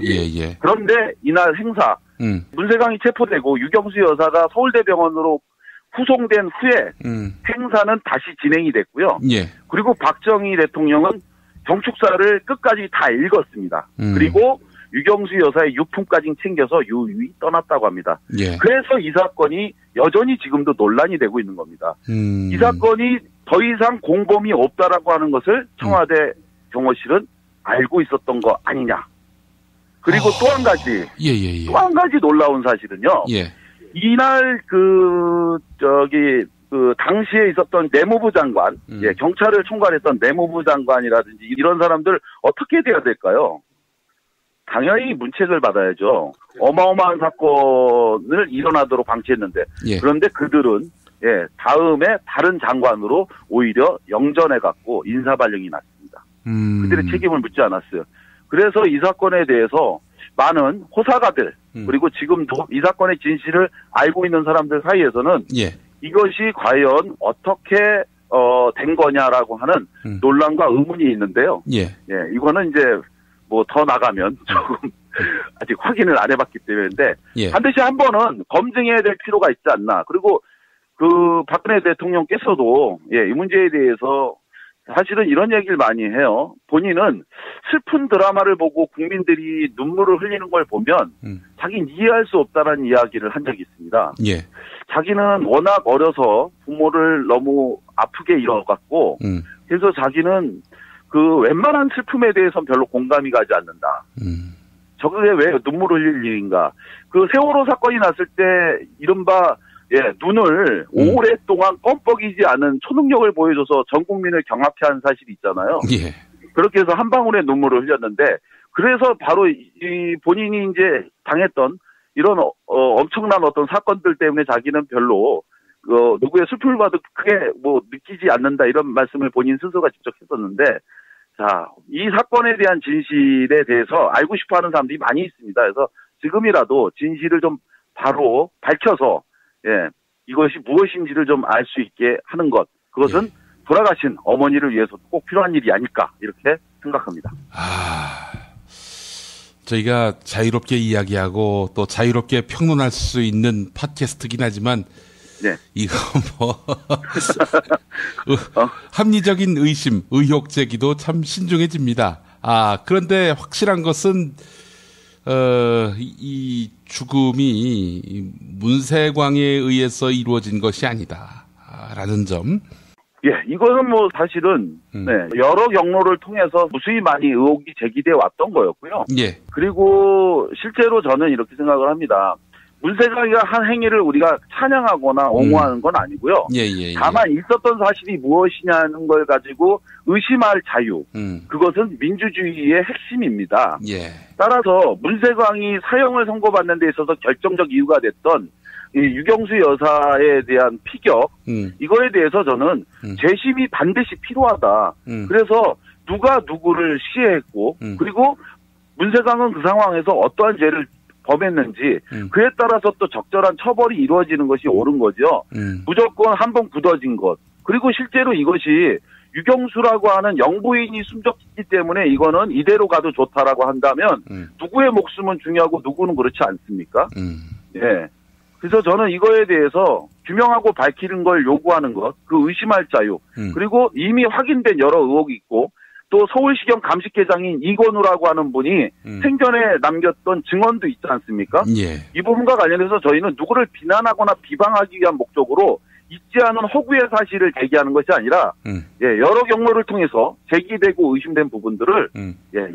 그런데 이날 행사 문세광이 체포되고 유경수 여사가 서울대병원으로 후송된 후에 행사는 다시 진행이 됐고요. 그리고 박정희 대통령은 경축사를 끝까지 다 읽었습니다. 그리고 유경수 여사의 유품까지 챙겨서 유유히 떠났다고 합니다. 그래서 이 사건이 여전히 지금도 논란이 되고 있는 겁니다. 이 사건이 더 이상 공범이 없다라고 하는 것을 청와대 경호실은 알고 있었던 거 아니냐. 그리고 또 한 가지, 또 한 가지 놀라운 사실은요. 이날 당시에 있었던 내무부 장관, 경찰을 총괄했던 내무부 장관이라든지 이런 사람들 어떻게 돼야 될까요? 당연히 문책을 받아야죠. 어마어마한 사건을 일어나도록 방치했는데 그런데 그들은 다음에 다른 장관으로 오히려 영전해갖고 인사발령이 났습니다. 그들의 책임을 묻지 않았어요. 그래서 이 사건에 대해서 많은 호사가들 그리고 지금도 이 사건의 진실을 알고 있는 사람들 사이에서는 이것이 과연 어떻게 된 거냐라고 하는 논란과 의문이 있는데요. 이거는 이제 뭐 더 나가면 조금 아직 확인을 안 해봤기 때문인데 예. 반드시 한 번은 검증해야 될 필요가 있지 않나. 그리고 그 박근혜 대통령께서도 이 문제에 대해서 사실은 이런 얘기를 많이 해요. 본인은 슬픈 드라마를 보고 국민들이 눈물을 흘리는 걸 보면 자기는 이해할 수 없다는 이야기를 한 적이 있습니다. 예. 자기는 워낙 어려서 부모를 너무 아프게 잃어갔고 그래서 자기는 그 웬만한 슬픔에 대해서는 별로 공감이 가지 않는다. 저게 왜 눈물을 흘릴 일인가. 그 세월호 사건이 났을 때 이른바 눈을 오랫동안 껌뻑이지 않은 초능력을 보여줘서 전 국민을 경악해 한 사실이 있잖아요. 예. 그렇게 해서 한 방울의 눈물을 흘렸는데, 그래서 바로 이 본인이 이제 당했던 이런 엄청난 어떤 사건들 때문에 자기는 별로 누구의 슬픔을 봐도 크게 뭐 느끼지 않는다 이런 말씀을 본인 스스로가 직접 했었는데, 자, 이 사건에 대한 진실에 대해서 알고 싶어하는 사람들이 많이 있습니다. 그래서 지금이라도 진실을 좀 바로 밝혀서 이것이 무엇인지를 좀 알 수 있게 하는 것, 그것은 돌아가신 어머니를 위해서 꼭 필요한 일이 아닐까 이렇게 생각합니다. 저희가 자유롭게 이야기하고 또 자유롭게 평론할 수 있는 팟캐스트긴 하지만 이거 뭐 합리적인 의심, 의혹 제기도 참 신중해집니다. 그런데 확실한 것은 이 죽음이 문세광에 의해서 이루어진 것이 아니다라는 점. 이거는 뭐 사실은 여러 경로를 통해서 무수히 많이 의혹이 제기돼 왔던 거였고요. 그리고 실제로 저는 이렇게 생각을 합니다. 문세광이가 한 행위를 우리가 찬양하거나 옹호하는 건 아니고요. 다만 있었던 사실이 무엇이냐는 걸 가지고 의심할 자유. 그것은 민주주의의 핵심입니다. 따라서 문세광이 사형을 선고받는 데 있어서 결정적 이유가 됐던 이 유경수 여사에 대한 피격, 이거에 대해서 저는 재심이 반드시 필요하다. 그래서 누가 누구를 시해했고, 그리고 문세광은 그 상황에서 어떠한 죄를 범했는지 그에 따라서 또 적절한 처벌이 이루어지는 것이 옳은 거죠. 무조건 한 번 굳어진 것. 그리고 실제로 이것이 유경수라고 하는 영부인이 숨졌기 때문에 이거는 이대로 가도 좋다라고 한다면 누구의 목숨은 중요하고 누구는 그렇지 않습니까? 그래서 저는 이거에 대해서 규명하고 밝히는 걸 요구하는 것, 그 의심할 자유, 그리고 이미 확인된 여러 의혹이 있고 또 서울시경 감식회장인 이건우라고 하는 분이 생전에 남겼던 증언도 있지 않습니까? 이 부분과 관련해서 저희는 누구를 비난하거나 비방하기 위한 목적으로 있지 않은 허구의 사실을 제기하는 것이 아니라 여러 경로를 통해서 제기되고 의심된 부분들을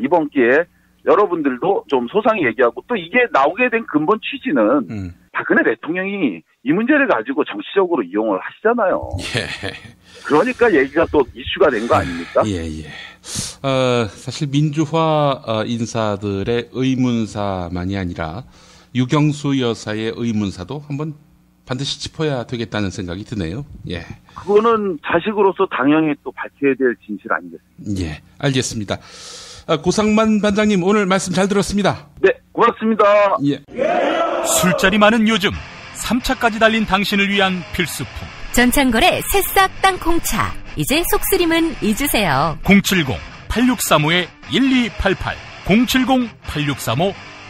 이번 기회에 여러분들도 좀 소상히 얘기하고 또 이게 나오게 된 근본 취지는 박근혜 대통령이 이 문제를 가지고 정치적으로 이용을 하시잖아요. 그러니까 얘기가 또 이슈가 된 거 아닙니까? 사실 민주화 인사들의 의문사만이 아니라 유경수 여사의 의문사도 한번 반드시 짚어야 되겠다는 생각이 드네요. 그거는 자식으로서 당연히 또 밝혀야 될 진실 아니겠습니까? 알겠습니다. 고상만 반장님 오늘 말씀 잘 들었습니다. 네, 고맙습니다. 술자리 많은 요즘 3차까지 달린 당신을 위한 필수품. 전창걸의 새싹 땅콩차. 이제 속쓰림은 잊으세요. 070-8635-1288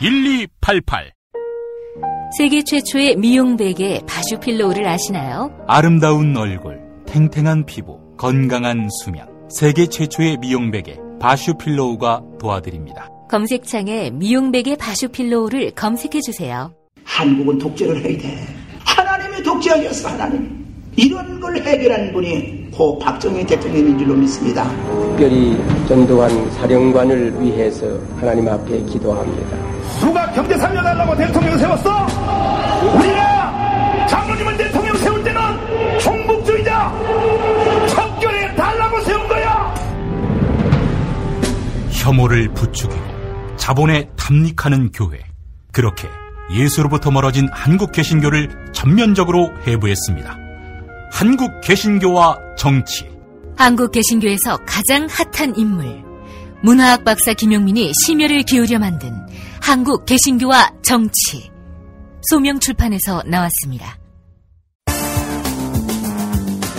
070-8635-1288 세계 최초의 미용 베개 바슈필로우를 아시나요? 아름다운 얼굴, 탱탱한 피부, 건강한 수면. 세계 최초의 미용 베개 바슈필로우가 도와드립니다. 검색창에 미용 베개 바슈필로우를 검색해주세요. 한국은 독재를 해야 돼. 하나님의 독재하셨어, 하나님. 이런 걸 해결하는 분이 고 박정희 대통령인 줄로 믿습니다. 특별히 전두환 사령관을 위해서 하나님 앞에 기도합니다. 누가 경제 살려달라고 대통령 세웠어? 우리가 장로님은 대통령 세울 때는 종북주의자 청결해 달라고 세운 거야. 혐오를 부추기고 자본에 탐닉하는 교회. 그렇게 예수로부터 멀어진 한국 개신교를 전면적으로 해부했습니다. 한국 개신교와 정치. 한국 개신교에서 가장 핫한 인물. 문화학 박사 김용민이 심혈을 기울여 만든 한국 개신교와 정치. 소명출판에서 나왔습니다.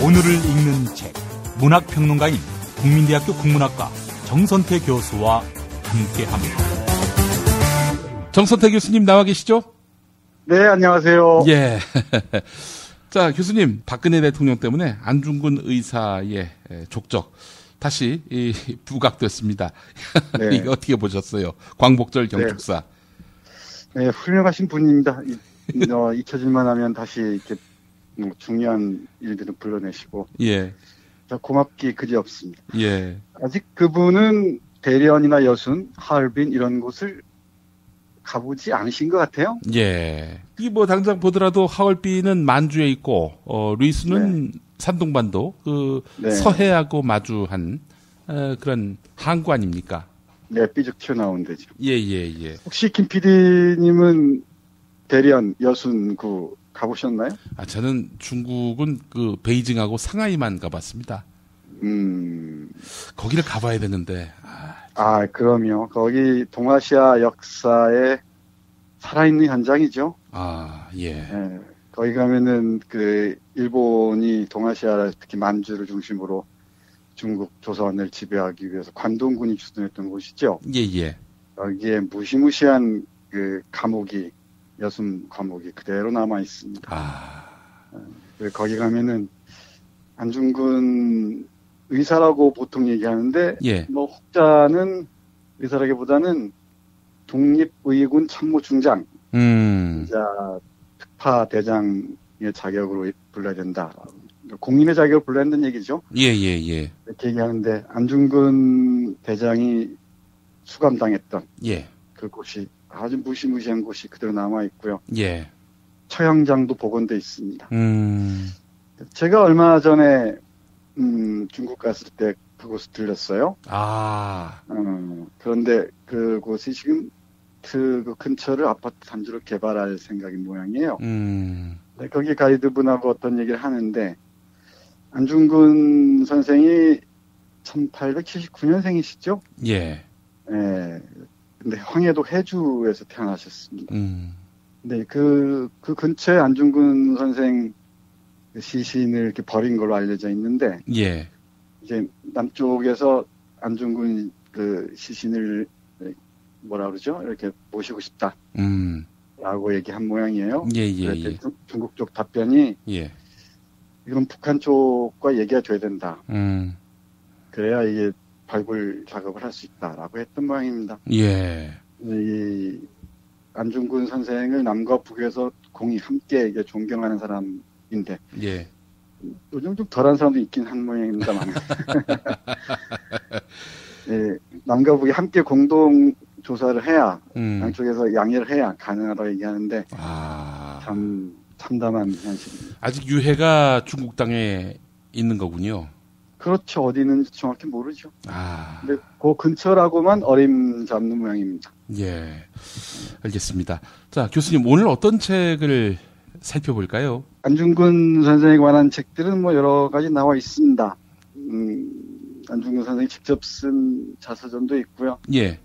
오늘을 읽는 책. 문학평론가인 국민대학교 국문학과 정선태 교수와 함께합니다. 정선태 교수님 나와 계시죠? 네, 안녕하세요. 예. 자, 교수님, 박근혜 대통령 때문에 안중근 의사의 족적 다시 부각됐습니다. 네. 이거 어떻게 보셨어요? 광복절 경축사. 네, 훌륭하신 분입니다. 잊혀질만 하면 다시 이렇게 중요한 일들을 불러내시고. 예. 고맙기 그지없습니다. 예. 아직 그분은 대련이나 여순, 하얼빈 이런 곳을 가보지 않으신 것 같아요. 예. 이 뭐 당장 보더라도 하얼빈은 만주에 있고 루이스는 산둥반도 서해하고 마주한 그런 항구 아닙니까? 네, 삐죽 튀어나온 데죠. 예. 혹시 김 PD님은 대련, 여순구 가보셨나요? 저는 중국은 베이징하고 상하이만 가봤습니다. 거기를 가봐야 되는데. 그럼요. 거기 동아시아 역사의 살아있는 현장이죠. 예. 네, 거기 가면은 일본이 동아시아 특히 만주를 중심으로 중국 조선을 지배하기 위해서 관동군이 주둔했던 곳이죠. 예. 여기에 무시무시한 감옥이 여순 감옥이 그대로 남아 있습니다. 거기 가면은 안중근 의사라고 보통 얘기하는데 혹자는 의사라기보다는 독립의군 참모중장, 특파 대장의 자격으로 불러야 된다. 공인의 자격을 불러야 된다는 얘기죠. 예. 이렇게 얘기하는데 안중근 대장이 수감당했던 그곳이 아주 무시무시한 곳이 그대로 남아 있고요. 예. 처형장도 복원돼 있습니다. 제가 얼마 전에 중국 갔을 때 그곳을 들렸어요. 그런데 그곳이 지금 그 근처를 아파트 단지로 개발할 생각인 모양이에요. 네, 거기 가이드분하고 어떤 얘기를 하는데 안중근 선생이 1879년생이시죠? 예. 근데 황해도 해주에서 태어나셨습니다. 근데 그 근처에 안중근 선생 시신을 이렇게 버린 걸로 알려져 있는데, 이제 남쪽에서 안중근 시신을 뭐라 그러죠? 이렇게 모시고 싶다. 라고 얘기한 모양이에요. 예. 중국 쪽 답변이, 이건 북한 쪽과 얘기가 돼야 된다. 그래야 이게 발굴 작업을 할 수 있다라고 했던 모양입니다. 예. 이 안중근 선생을 남과 북에서 공이 함께 이게 존경하는 사람인데, 요즘 좀 덜한 사람도 있긴 한 모양입니다만, 남과 북이 함께 공동 조사를 해야 양쪽에서 양해를 해야 가능하다고 얘기하는데 참 참담한 현실입니다. 아직 유해가 중국 땅에 있는 거군요. 그렇죠. 어디 있는지 정확히 모르죠. 근데 그 근처라고만 어림잡는 모양입니다. 예, 알겠습니다. 자, 교수님 오늘 어떤 책을 살펴볼까요? 안중근 선생에 관한 책들은 뭐 여러 가지 나와 있습니다. 안중근 선생이 직접 쓴 자서전도 있고요. 예.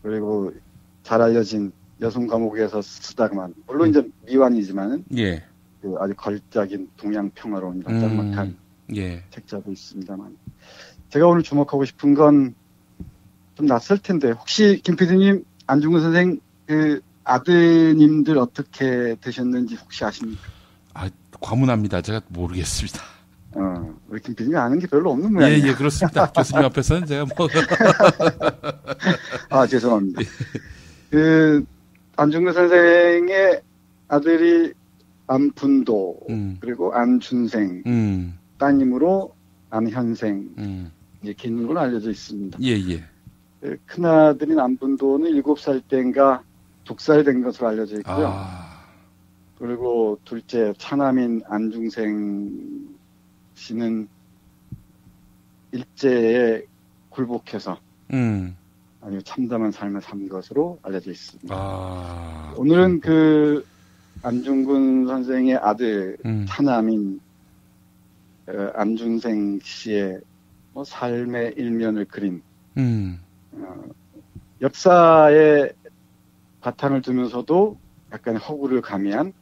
그리고 잘 알려진 여순 감옥에서 쓰다가만, 물론 이제 미완이지만은 아주 걸작인 동양 평화론이라는 짤막한 책자도 있습니다만, 제가 오늘 주목하고 싶은 건 좀 낯설 텐데, 혹시 김 PD님 안중근 선생 아드님들 어떻게 되셨는지 혹시 아십니까? 과문합니다. 제가 모르겠습니다. 우리 김 PD님이 아는 게 별로 없는 모양이에요. 예, 그렇습니다. 교수님 앞에서는 제가 뭐. 죄송합니다. 안중근 선생의 아들이 안분도, 그리고 안준생, 따님으로 안현생, 이렇게 있는 걸로 알려져 있습니다. 큰아들인 안분도는 7살 때인가 독살된 것으로 알려져 있고요. 그리고 둘째 차남인 안중생 씨는 일제에 굴복해서 아주 참담한 삶을 산 것으로 알려져 있습니다. 오늘은 안중근 선생의 아들 차남인 안준생 씨의 삶의 일면을 그린 역사의 바탕을 두면서도 약간 허구를 가미한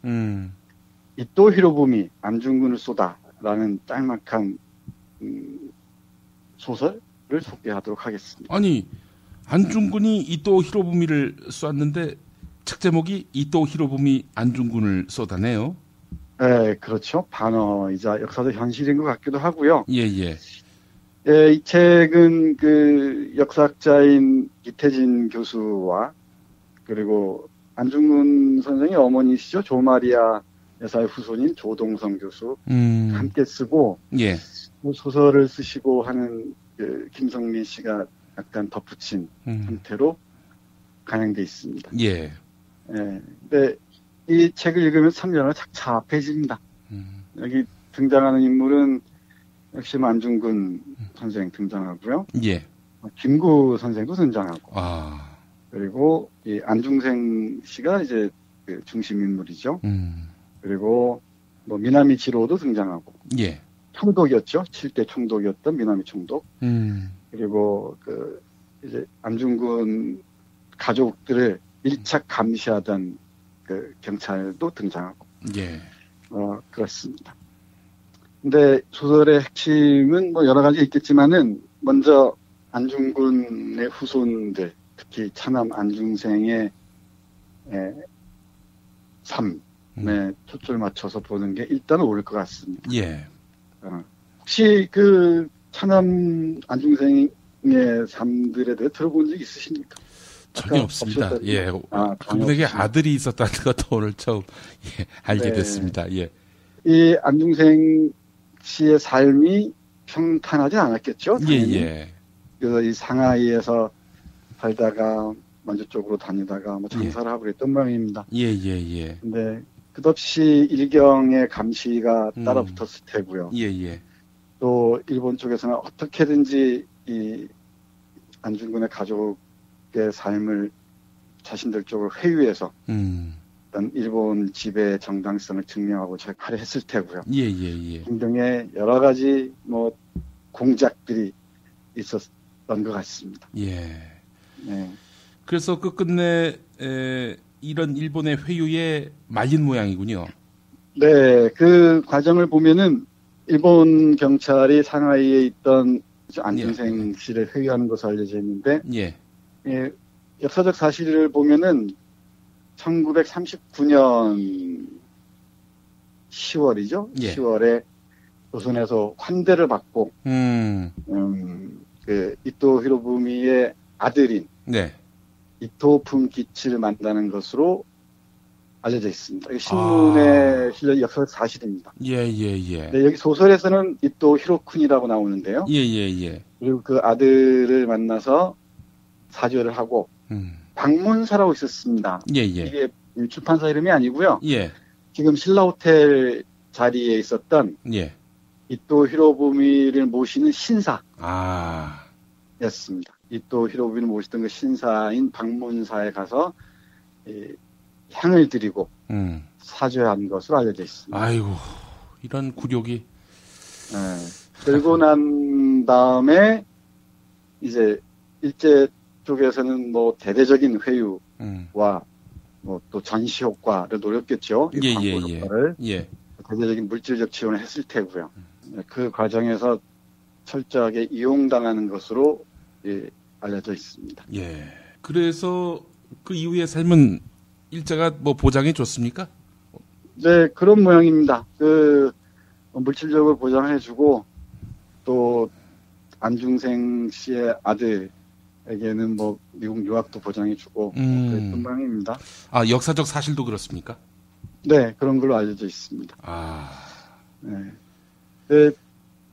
이토 히로부미 안중근을 쏘다라는 짤막한 소설을 소개하도록 하겠습니다. 아니, 안중근이 이토 히로부미를 쐈는데 책 제목이 이토 히로부미 안중근을 쏟아내요. 네, 그렇죠. 반어이자 역사적 현실인 것 같기도 하고요. 예, 예. 예, 이 책은 그 역사학자인 이태진 교수와 그리고 안중근 선생의 어머니시죠. 조마리아 여사의 후손인 조동성 교수 함께 쓰고 예. 소설을 쓰시고 하는 그 김성민 씨가 약간 덧붙인 형태로 간행돼 있습니다. 예. 예. 근데 이 책을 읽으면 참 여러 착잡해집니다. 여기 등장하는 인물은 역시 안중근 선생 등장하고요. 예. 김구 선생도 등장하고. 아. 그리고 이 안중생 씨가 이제 그 중심 인물이죠. 그리고 뭐 미나미 지로도 등장하고. 예. 총독이었죠. 7대 총독이었던 미나미 총독. 그리고 그 이제 안중근 가족들을 밀착 감시하던 그 경찰도 등장하고. 예. 그렇습니다. 근데 소설의 핵심은 뭐 여러 가지 있겠지만은 먼저 안중근의 후손들, 특히 차남 안중생의 삶에 초점을 맞춰서 보는 게 일단 옳을 것 같습니다. 예. 혹시 그 차남 안중생의 삶들에 대해 들어본 적 있으십니까? 전혀 없습니다. 예. 그분에게 아들이 있었다는 것도 오늘 처음 알게 됐습니다. 예. 이 안중생 씨의 삶이 평탄하지 않았겠죠? 예, 예. 그래서 이 상하이에서 살다가 먼저 쪽으로 다니다가 뭐 장사를 하고 그랬던 모양입니다. 예, 예, 예. 근데 끝없이 일경의 감시가 따라붙었을 테고요. 예, 예. 또 일본 쪽에서는 어떻게든지 이 안중근의 가족의 삶을 자신들 쪽으로 회유해서 일단 일본 지배의 정당성을 증명하고 하려 했을 테고요. 예, 예, 예. 등등의 여러 가지 뭐 공작들이 있었던 것 같습니다. 예. 네. 그래서 끝내 이런 일본의 회유에 말린 모양이군요. 네, 그 과정을 보면은 일본 경찰이 상하이에 있던 안중생 씨를 회유하는 것으로 알려져 있는데, 예. 역사적 사실을 보면은 1939년 10월이죠. 예. 10월에 조선에서 환대를 받고, 그 이토 히로부미의 아들인 네. 이토 품기치를 만나는 것으로 알려져 있습니다. 신문에 실린 역사적 사실입니다. 예, 예, 예. 네, 여기 소설에서는 이토 히로쿤이라고 나오는데요. 예, 예, 예. 그리고 그 아들을 만나서 사죄를 하고 방문사라고 있었습니다. 예, 예. 이게 출판사 이름이 아니고요. 예. 지금 신라호텔 자리에 있었던 예. 이토 히로부미를 모시는 신사였습니다. 아. 이토 히로부미를 모시던 그 신사인 방문사에 가서 향을 드리고 사죄한 것으로 알려져 있습니다. 아이고, 이런 굴욕이. 네. 그리고 난 다음에 이제 일제 쪽에서는 뭐 대대적인 회유와 뭐 또 전시 효과를 노렸겠죠. 예, 광고 예, 효과를. 예. 대대적인 물질적 지원을 했을 테고요. 그 과정에서 철저하게 이용당하는 것으로 알려져 있습니다. 예. 그래서 그 이후의 삶은 일제가 뭐 보장해 줬습니까? 네, 그런 모양입니다. 그 물질적으로 보장해주고 또 안중생 씨의 아들에게는 뭐 미국 유학도 보장해주고 그랬던 모양입니다. 아, 역사적 사실도 그렇습니까? 네, 그런 걸로 알려져 있습니다. 아, 네. 네,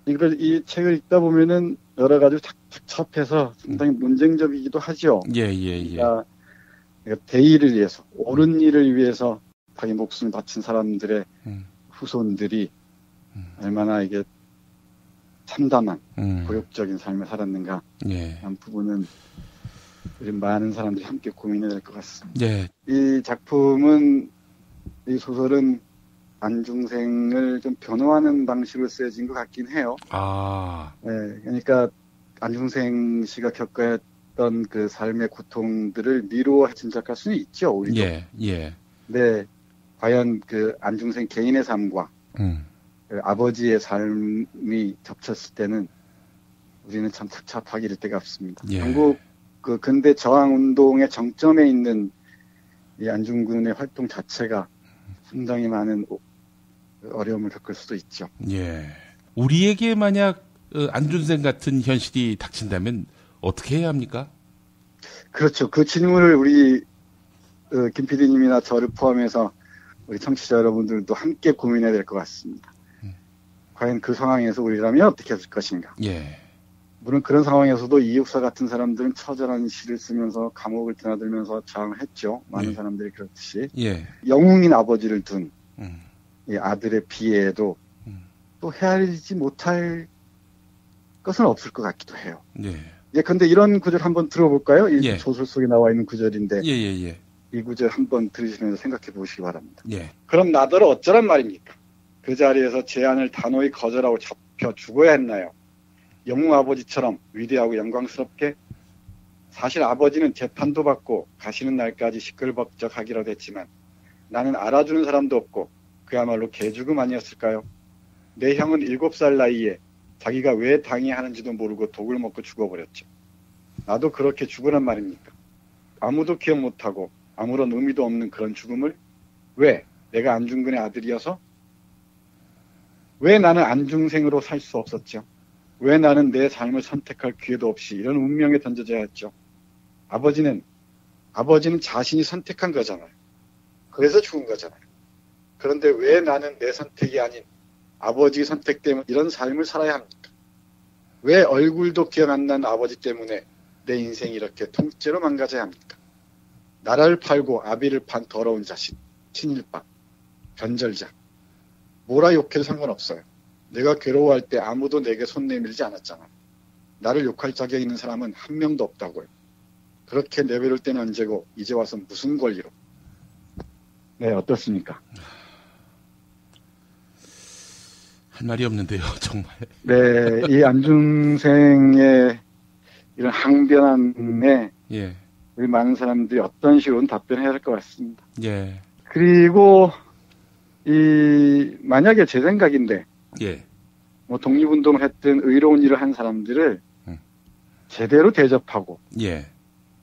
이 책을 읽다 보면은 여러 가지 착잡해서 상당히 논쟁적이기도 하죠. 예, 예, 예. 그러니까 대의를 위해서, 옳은 일을 위해서 자기 목숨을 바친 사람들의 후손들이 얼마나 이게 참담한 고욕적인 삶을 살았는가 하는 부분은 우리 많은 사람들이 함께 고민해야 될 것 같습니다. 예. 이 작품은, 이 소설은 안중생을 좀 변호하는 방식으로 쓰여진 것 같긴 해요. 아. 네, 그러니까 안중생 씨가 겪어야 했던 그 삶의 고통들을 미루어 짐작할 수는 있죠, 우리도. 예, 예. 네, 과연 그 안중생 개인의 삶과 그 아버지의 삶이 겹쳤을 때는 우리는 참 착잡하게 될 때가 없습니다. 예. 한국 그 근대 저항 운동의 정점에 있는 이 안중근의 활동 자체가 상당히 많은 어려움을 겪을 수도 있죠. 예. 우리에게 만약 안중생 같은 현실이 닥친다면 어떻게 해야 합니까? 그렇죠. 그 질문을 우리 김 PD님이나 저를 포함해서 우리 청취자 여러분들도 함께 고민해야 될 것 같습니다. 과연 그 상황에서 우리라면 어떻게 했을 것인가? 예. 물론 그런 상황에서도 이육사 같은 사람들은 처절한 시를 쓰면서 감옥을 드나들면서 저항을 했죠. 많은 사람들이 그렇듯이. 예. 영웅인 아버지를 둔 이 아들의 비애에도 또 헤아리지 못할 것은 없을 것 같기도 해요. 예. 예, 근데 이런 구절 한번 들어볼까요? 이 소설 속에 나와 있는 구절인데. 예. 이 구절 한번 들으시면서 생각해 보시기 바랍니다. 예. 그럼 나더러 어쩌란 말입니까? 그 자리에서 제안을 단호히 거절하고 잡혀 죽어야 했나요? 영웅 아버지처럼 위대하고 영광스럽게? 사실 아버지는 재판도 받고 가시는 날까지 시끌벅적하기라도 했지만 나는 알아주는 사람도 없고 그야말로 개죽음 아니었을까요? 내 형은 7살 나이에 자기가 왜 당해하는지도 모르고 독을 먹고 죽어버렸죠. 나도 그렇게 죽으란 말입니까? 아무도 기억 못하고 아무런 의미도 없는 그런 죽음을? 왜? 내가 안중근의 아들이어서? 왜 나는 안중생으로 살 수 없었죠? 왜 나는 내 삶을 선택할 기회도 없이 이런 운명에 던져져야 했죠? 아버지는 자신이 선택한 거잖아요. 그래서 죽은 거잖아요. 그런데 왜 나는 내 선택이 아닌 아버지 선택 때문에 이런 삶을 살아야 합니까? 왜 얼굴도 기억 안 나는 아버지 때문에 내 인생이 이렇게 통째로 망가져야 합니까? 나라를 팔고 아비를 판 더러운 자식, 친일파, 변절자. 뭐라 욕해도 상관없어요. 내가 괴로워할 때 아무도 내게 손 내밀지 않았잖아. 나를 욕할 자격 있는 사람은 한 명도 없다고요. 그렇게 내버릴 때는 언제고 이제 와서 무슨 권리로. 네, 어떻습니까? 할 말이 없는데요, 정말. 네, 이 안중생의 이런 항변함에 우리 많은 사람들이 어떤 식으로는 답변해야 할 것 같습니다. 예. 그리고 만약에 제 생각인데, 뭐 독립운동을 했든 의로운 일을 한 사람들을 제대로 대접하고,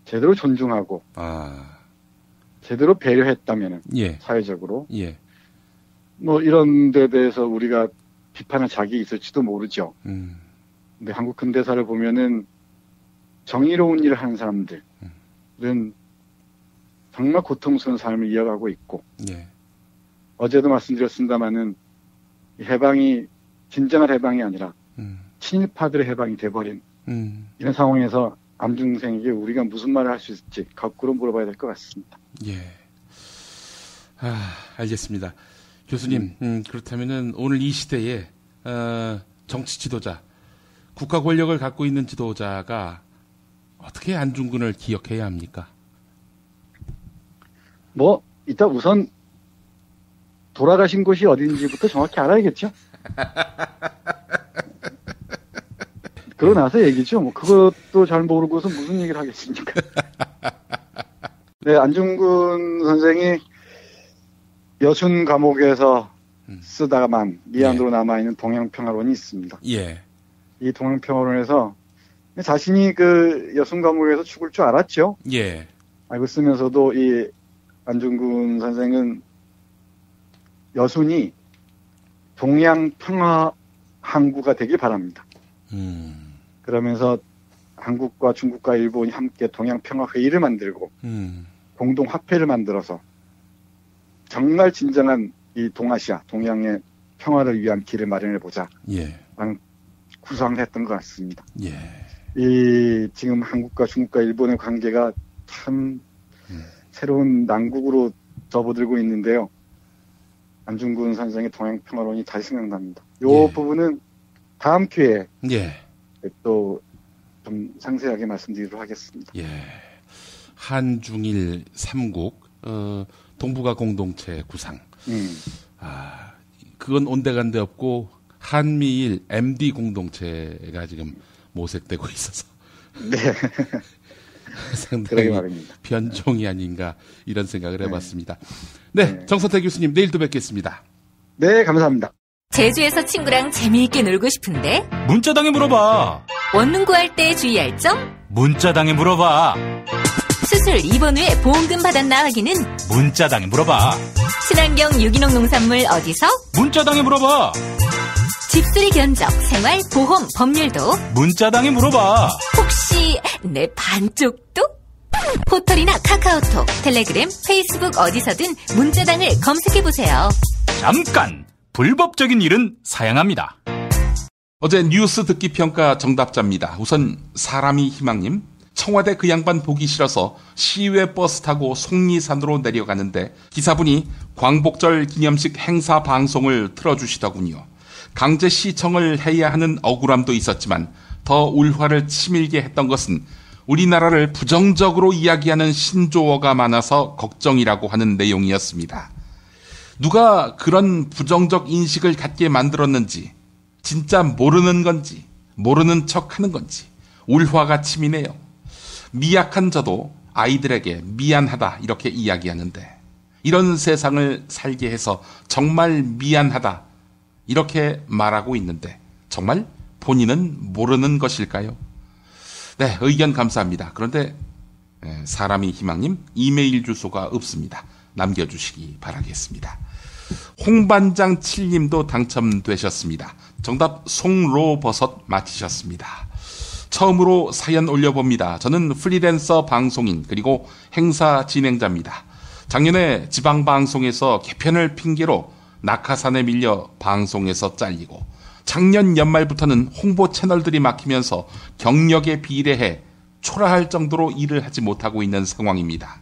제대로 존중하고, 제대로 배려했다면은 사회적으로, 뭐 이런 데 대해서 우리가 비판할 자격이 있을지도 모르죠. 근데 한국 근대사를 보면은 정의로운 일을 하는 사람들은 정말 고통스러운 삶을 이어가고 있고, 어제도 말씀드렸습니다마는 해방이 진정한 해방이 아니라 친일파들의 해방이 돼버린 이런 상황에서 안중생에게 우리가 무슨 말을 할 수 있을지 거꾸로 물어봐야 될 것 같습니다. 예. 알겠습니다. 교수님, 그렇다면은 오늘 이 시대에 정치 지도자, 국가 권력을 갖고 있는 지도자가 어떻게 안중근을 기억해야 합니까? 뭐 일단 우선 돌아가신 곳이 어딘지부터 정확히 알아야겠죠. 그러고 나서 얘기죠. 뭐 그것도 잘 모르고서 무슨 얘기를 하겠습니까? 네, 안중근 선생이 여순 감옥에서 쓰다가만 미안으로 남아있는 동양평화론이 있습니다. 이 동양평화론에서 자신이 그 여순 감옥에서 죽을 줄 알았죠. 알고 쓰면서도 이 안중근 선생은 여순이 동양평화 항구가 되길 바랍니다. 그러면서 한국과 중국과 일본이 함께 동양평화회의를 만들고 공동화폐를 만들어서 정말 진정한 이 동아시아, 동양의 평화를 위한 길을 마련해보자 라는 구상을 했던 것 같습니다. 이 지금 한국과 중국과 일본의 관계가 참 새로운 난국으로 접어들고 있는데요. 안중근 선생의 동양평화론이 다시 생각납니다. 이 부분은 다음 기회에 또 좀 상세하게 말씀드리도록 하겠습니다. 한중일 3국 동북아 공동체 구상. 그건 온데간데 없고 한미일 MD 공동체가 지금 모색되고 있어서 상당히 변종이 아닌가 이런 생각을 해봤습니다. 정선태 교수님 내일 또 뵙겠습니다. 네, 감사합니다. 제주에서 친구랑 재미있게 놀고 싶은데 문자당에 물어봐. 원룸 구할 때 주의할 점? 문자당에 물어봐. 수술 입원 후에 보험금 받았나 확인은 문자당에 물어봐. 친환경 유기농 농산물 어디서? 문자당에 물어봐. 집수리 견적, 생활, 보험, 법률도 문자당에 물어봐. 혹시 내 반쪽도? 포털이나 카카오톡, 텔레그램, 페이스북 어디서든 문자당을 검색해보세요. 잠깐! 불법적인 일은 사양합니다. 어제 뉴스 듣기 평가 정답자입니다. 우선 사람이 희망님. 청와대 그 양반 보기 싫어서 시외 버스 타고 속리산으로 내려가는데 기사분이 광복절 기념식 행사 방송을 틀어주시더군요. 강제 시청을 해야 하는 억울함도 있었지만 더 울화를 치밀게 했던 것은 우리나라를 부정적으로 이야기하는 신조어가 많아서 걱정이라고 하는 내용이었습니다. 누가 그런 부정적 인식을 갖게 만들었는지, 진짜 모르는 건지, 모르는 척하는 건지 울화가 치미네요. 미약한 저도 아이들에게 미안하다 이렇게 이야기하는데 이런 세상을 살게 해서 정말 미안하다 이렇게 말하고 있는데 정말 본인은 모르는 것일까요? 네, 의견 감사합니다. 그런데 사람이 희망님 이메일 주소가 없습니다. 남겨주시기 바라겠습니다. 홍반장 7님도 당첨되셨습니다. 정답 송로버섯 맞히셨습니다. 처음으로 사연 올려봅니다. 저는 프리랜서 방송인 그리고 행사 진행자입니다. 작년에 지방방송에서 개편을 핑계로 낙하산에 밀려 방송에서 잘리고 작년 연말부터는 홍보 채널들이 막히면서 경력에 비례해 초라할 정도로 일을 하지 못하고 있는 상황입니다.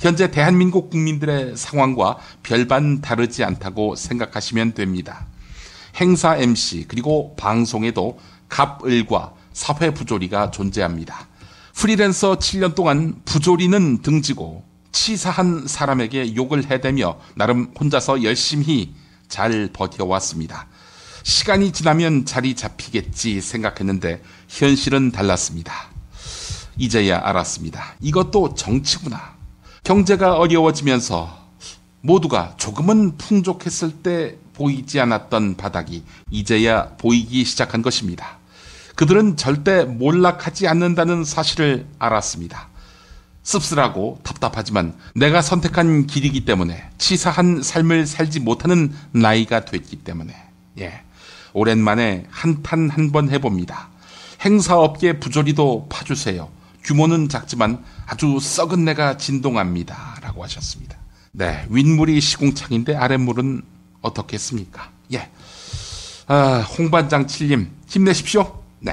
현재 대한민국 국민들의 상황과 별반 다르지 않다고 생각하시면 됩니다. 행사 MC 그리고 방송에도 갑을과 사회 부조리가 존재합니다. 프리랜서 7년 동안 부조리는 등지고 치사한 사람에게 욕을 해대며 나름 혼자서 열심히 잘 버텨왔습니다. 시간이 지나면 자리 잡히겠지 생각했는데 현실은 달랐습니다. 이제야 알았습니다. 이것도 정치구나. 경제가 어려워지면서 모두가 조금은 풍족했을 때 보이지 않았던 바닥이 이제야 보이기 시작한 것입니다. 그들은 절대 몰락하지 않는다는 사실을 알았습니다. 씁쓸하고 답답하지만 내가 선택한 길이기 때문에 치사한 삶을 살지 못하는 나이가 됐기 때문에 오랜만에 한탄 한번 해봅니다. 행사업계 부조리도 파주세요. 규모는 작지만 아주 썩은 내가 진동합니다. 라고 하셨습니다. 네, 윗물이 시궁창인데 아랫물은 어떻겠습니까? 홍반장 7님 힘내십시오. 네.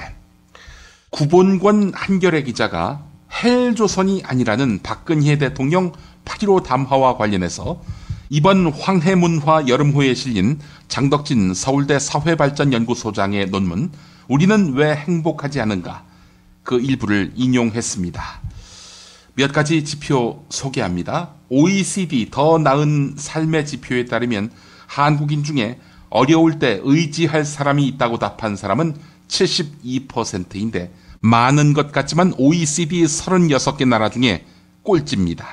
구본권 한겨레 기자가 헬조선이 아니라는 박근혜 대통령 8.15 담화와 관련해서 이번 황해문화 여름호에 실린 장덕진 서울대 사회발전연구소장의 논문 우리는 왜 행복하지 않은가 그 일부를 인용했습니다. 몇 가지 지표 소개합니다. OECD 더 나은 삶의 지표에 따르면 한국인 중에 어려울 때 의지할 사람이 있다고 답한 사람은 72%인데 많은 것 같지만 OECD 36개 나라 중에 꼴찌입니다.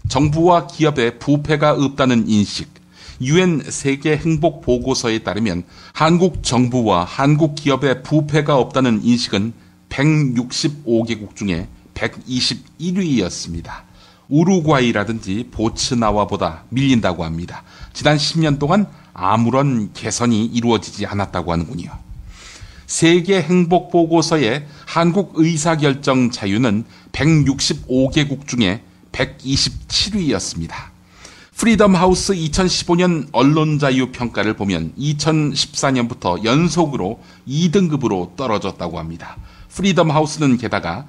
정부와 기업의 부패가 없다는 인식, UN 세계 행복 보고서에 따르면 한국 정부와 한국 기업의 부패가 없다는 인식은 165개국 중에 121위였습니다. 우루과이라든지 보츠나와보다 밀린다고 합니다. 지난 10년 동안 아무런 개선이 이루어지지 않았다고 하는군요. 세계 행복 보고서의 한국 의사결정 자유는 165개국 중에 127위였습니다. 프리덤 하우스 2015년 언론자유 평가를 보면 2014년부터 연속으로 2등급으로 떨어졌다고 합니다. 프리덤 하우스는 게다가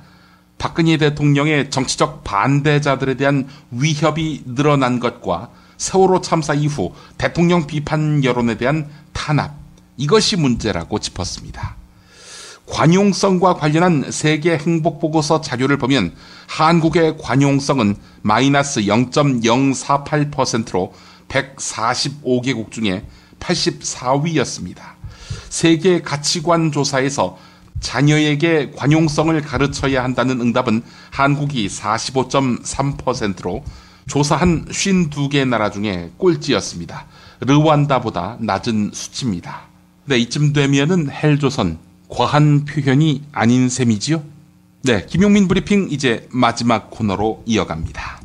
박근혜 대통령의 정치적 반대자들에 대한 위협이 늘어난 것과 세월호 참사 이후 대통령 비판 여론에 대한 탄압, 이것이 문제라고 짚었습니다. 관용성과 관련한 세계 행복보고서 자료를 보면 한국의 관용성은 마이너스 0.048%로 145개국 중에 84위였습니다. 세계 가치관 조사에서 자녀에게 관용성을 가르쳐야 한다는 응답은 한국이 45.3%로 조사한 52개 나라 중에 꼴찌였습니다. 르완다보다 낮은 수치입니다. 네, 이쯤 되면은 헬조선 과한 표현이 아닌 셈이지요? 네, 김용민 브리핑 이제 마지막 코너로 이어갑니다.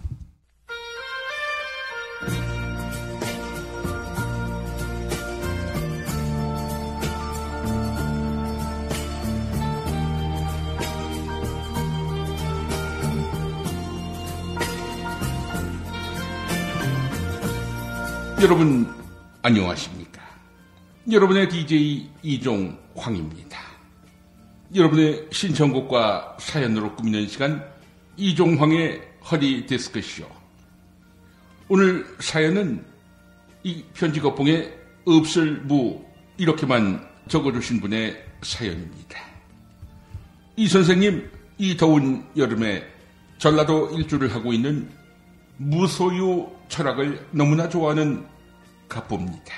여러분 안녕하십니까? 여러분의 DJ 이종황입니다. 여러분의 신청곡과 사연으로 꾸미는 시간 이종황의 허리 디스크쇼. 오늘 사연은 이 편지 거봉에 없을 무 이렇게만 적어주신 분의 사연입니다. 이 선생님, 이 더운 여름에 전라도 일주를 하고 있는 무소유 철학을 너무나 좋아하는 갑부입니다.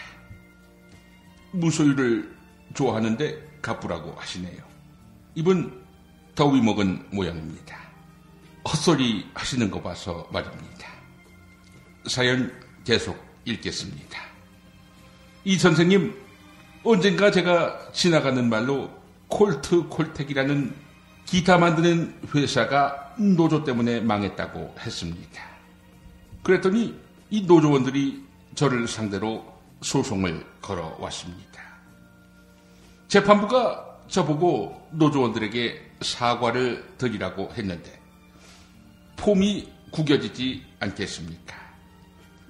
무소유를 좋아하는데 갑부라고 하시네요. 이분 더위 먹은 모양입니다. 헛소리 하시는 거 봐서 말입니다. 사연 계속 읽겠습니다. 이 선생님, 언젠가 제가 지나가는 말로 콜트콜텍이라는 기타 만드는 회사가 노조 때문에 망했다고 했습니다. 그랬더니 이 노조원들이 저를 상대로 소송을 걸어왔습니다. 재판부가 저보고 노조원들에게 사과를 드리라고 했는데 폼이 구겨지지 않겠습니까?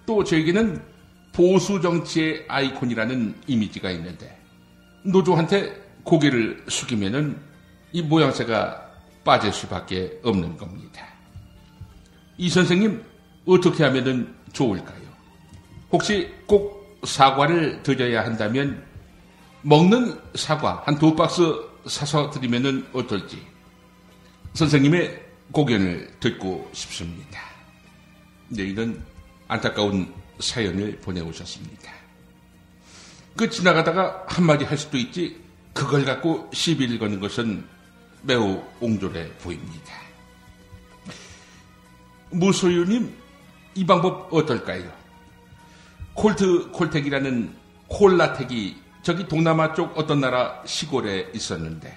또 저에게는 보수 정치의 아이콘이라는 이미지가 있는데 노조한테 고개를 숙이면은 이 모양새가 빠질 수밖에 없는 겁니다. 이 선생님, 어떻게 하면 좋을까요? 혹시 꼭 사과를 드려야 한다면 먹는 사과 한 2박스 사서 드리면 어떨지 선생님의 고견을 듣고 싶습니다. 네, 이런 안타까운 사연을 보내오셨습니다. 그 지나가다가 한마디 할 수도 있지 그걸 갖고 시비를 거는 것은 매우 옹졸해 보입니다. 무소유님, 이 방법 어떨까요? 콜트콜텍이라는 콜라텍이 저기 동남아 쪽 어떤 나라 시골에 있었는데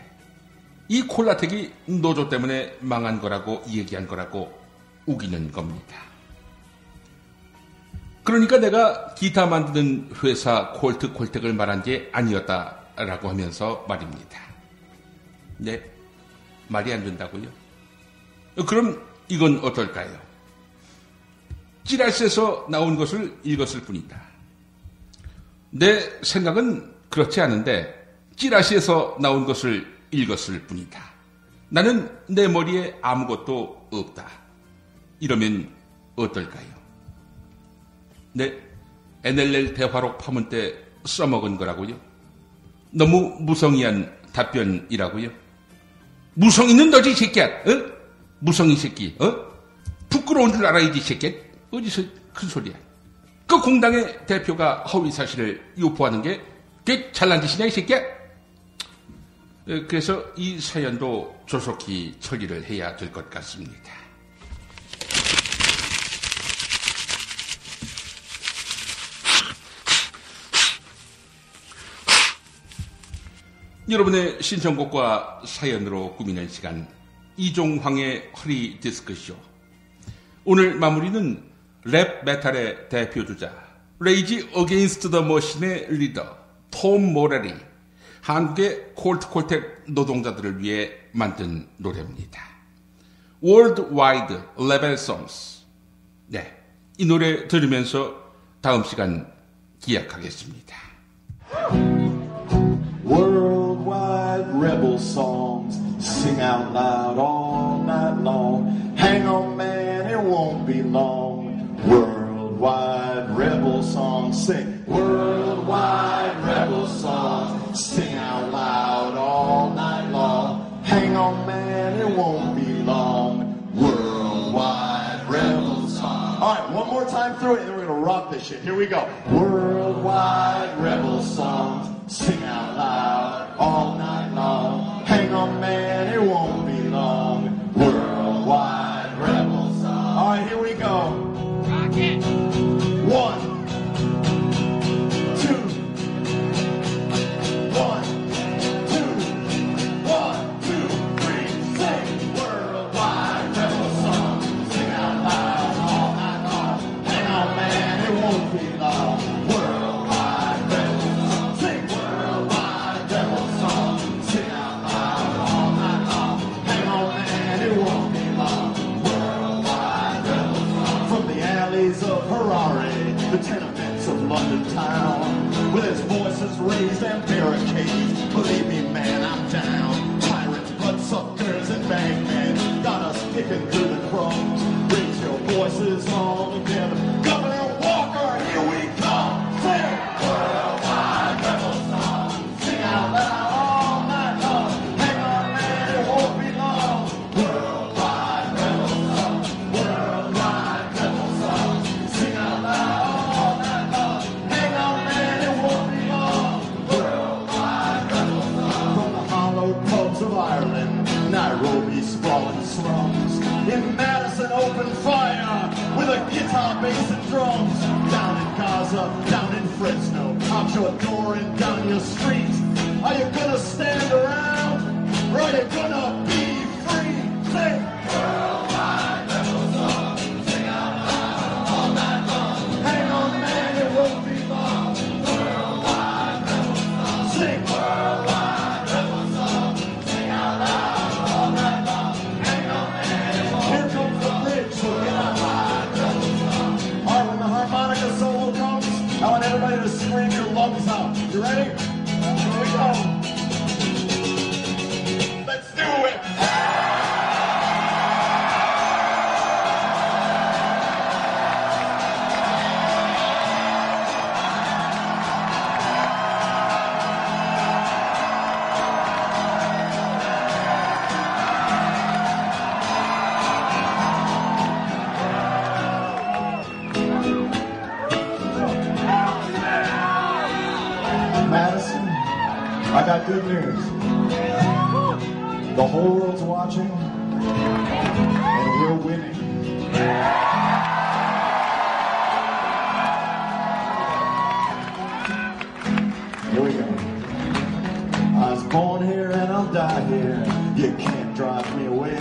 이 콜라텍이 노조 때문에 망한 거라고 얘기한 거라고 우기는 겁니다. 그러니까 내가 기타 만드는 회사 콜트콜텍을 말한 게 아니었다라고 하면서 말입니다. 네, 말이 안 된다고요? 그럼 이건 어떨까요? 찌라시에서 나온 것을 읽었을 뿐이다. 내 생각은 그렇지 않은데 찌라시에서 나온 것을 읽었을 뿐이다. 나는 내 머리에 아무것도 없다. 이러면 어떨까요? 네, NLL 대화록 파문 때 써먹은 거라고요? 너무 무성의한 답변이라고요? 무성의는 너지, 새끼야. 어? 무성의 새끼. 부끄러운 줄 알아야지, 새끼야. 어디서 큰 소리야. 그 공당의 대표가 허위 사실을 유포하는 게 그게 잘난 짓이냐, 이 새끼야? 그래서 이 사연도 조속히 처리를 해야 될 것 같습니다. 여러분의 신청곡과 사연으로 꾸미는 시간, 이종황의 허리 디스크쇼. 오늘 마무리는 랩 메탈의 대표주자 레이지 어게인스트 더 머신의 리더 톰 모렐이 한국의 콜트콜텍 노동자들을 위해 만든 노래입니다. Worldwide Rebel Songs. 네, 이 노래 들으면서 다음 시간 기약하겠습니다. Worldwide rebel songs, sing out loud all night long. Hang on, man, it won't be long. Worldwide rebel songs, sing. Worldwide rebel songs, sing out loud all night long. Hang on, man, it won't be long. Worldwide rebel songs. All right, one more time through it, and then we're gonna rock this shit. Here we go. Worldwide rebel songs, sing out loud all night long. Hang on, man, it won't be long. Worldwide rebel songs. All right, here we go. Rock it. 1, 2. 1, 2. 1, 2, 3, say. town with his voices raised and barricades. Believe me, man, I'm down. Tyrants, bloodsuckers, and bagmen got us picking through the crumbs. Raise your voices all together. Governor Walker, here we come. Sing worldwide rebel song. Sing out loud all night long. Hang on, man, it won't be long. Worldwide rebel song. Worldwide rebel song. Sing out loud all night long. Hang on, man, it won't be long. Worldwide rebel song. From the hollowed pubs of Ireland, Nairobi sprawling slums. In Madison, open fire with a guitar, bass, and drums. Down in Gaza, down in Fresno, out your door and down your street. Are you gonna stand around, or are you gonna be free? Sing worldwide rebel song. Sing out loud all night long. Hang on, man, it won't be long. Worldwide rebel song. Sing worldwide rebel song. Sing out loud all night long. Hang on, man, it won't be long. Here comes the bridge, so get out. When the harmonica solo comes, I want everybody to scream your lungs out. You ready? Here we go. Let's do it. Madison, I got good news. The whole world's watching, and we're winning. Here we go. I was born here and I'll die here. You can't drive me away.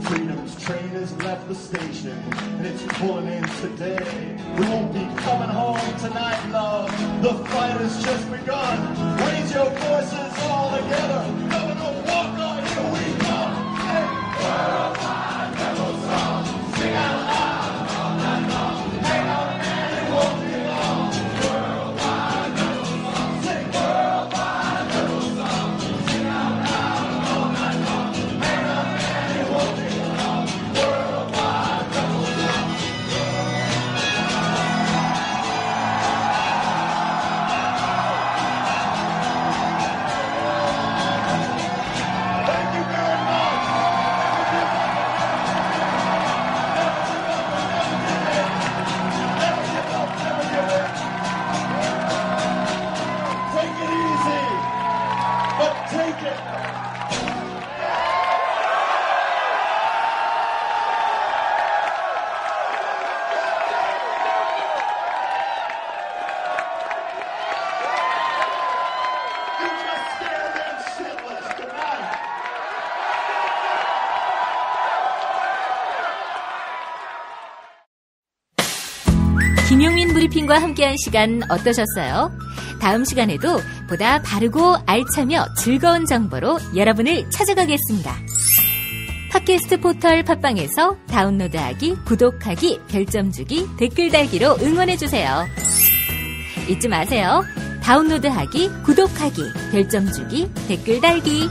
Freedom's train has left the station, and it's pulling in today. We won't be coming home tonight, love. The fight has just begun. Raise your voices all together. Governor Walker, here we come. Sing worldwide rebel song. Sing out loud all night long. Hang on, man, it won't be long. Worldwide rebel song. Sing worldwide rebel song. Sing out loud all night long. Hang on, man, it won't be long. Worldwide rebel song. Thank you very much. Never give up, never give up. Take it easy, but take it. You just scared them shitless. Good night. 김용민 브리핑과 함께한 시간 어떠셨어요? 다음 시간에도 보다 바르고 알차며 즐거운 정보로 여러분을 찾아가겠습니다. 팟캐스트 포털 팟빵에서 다운로드하기, 구독하기, 별점 주기, 댓글 달기로 응원해주세요. 잊지 마세요. 다운로드하기, 구독하기, 별점 주기, 댓글 달기.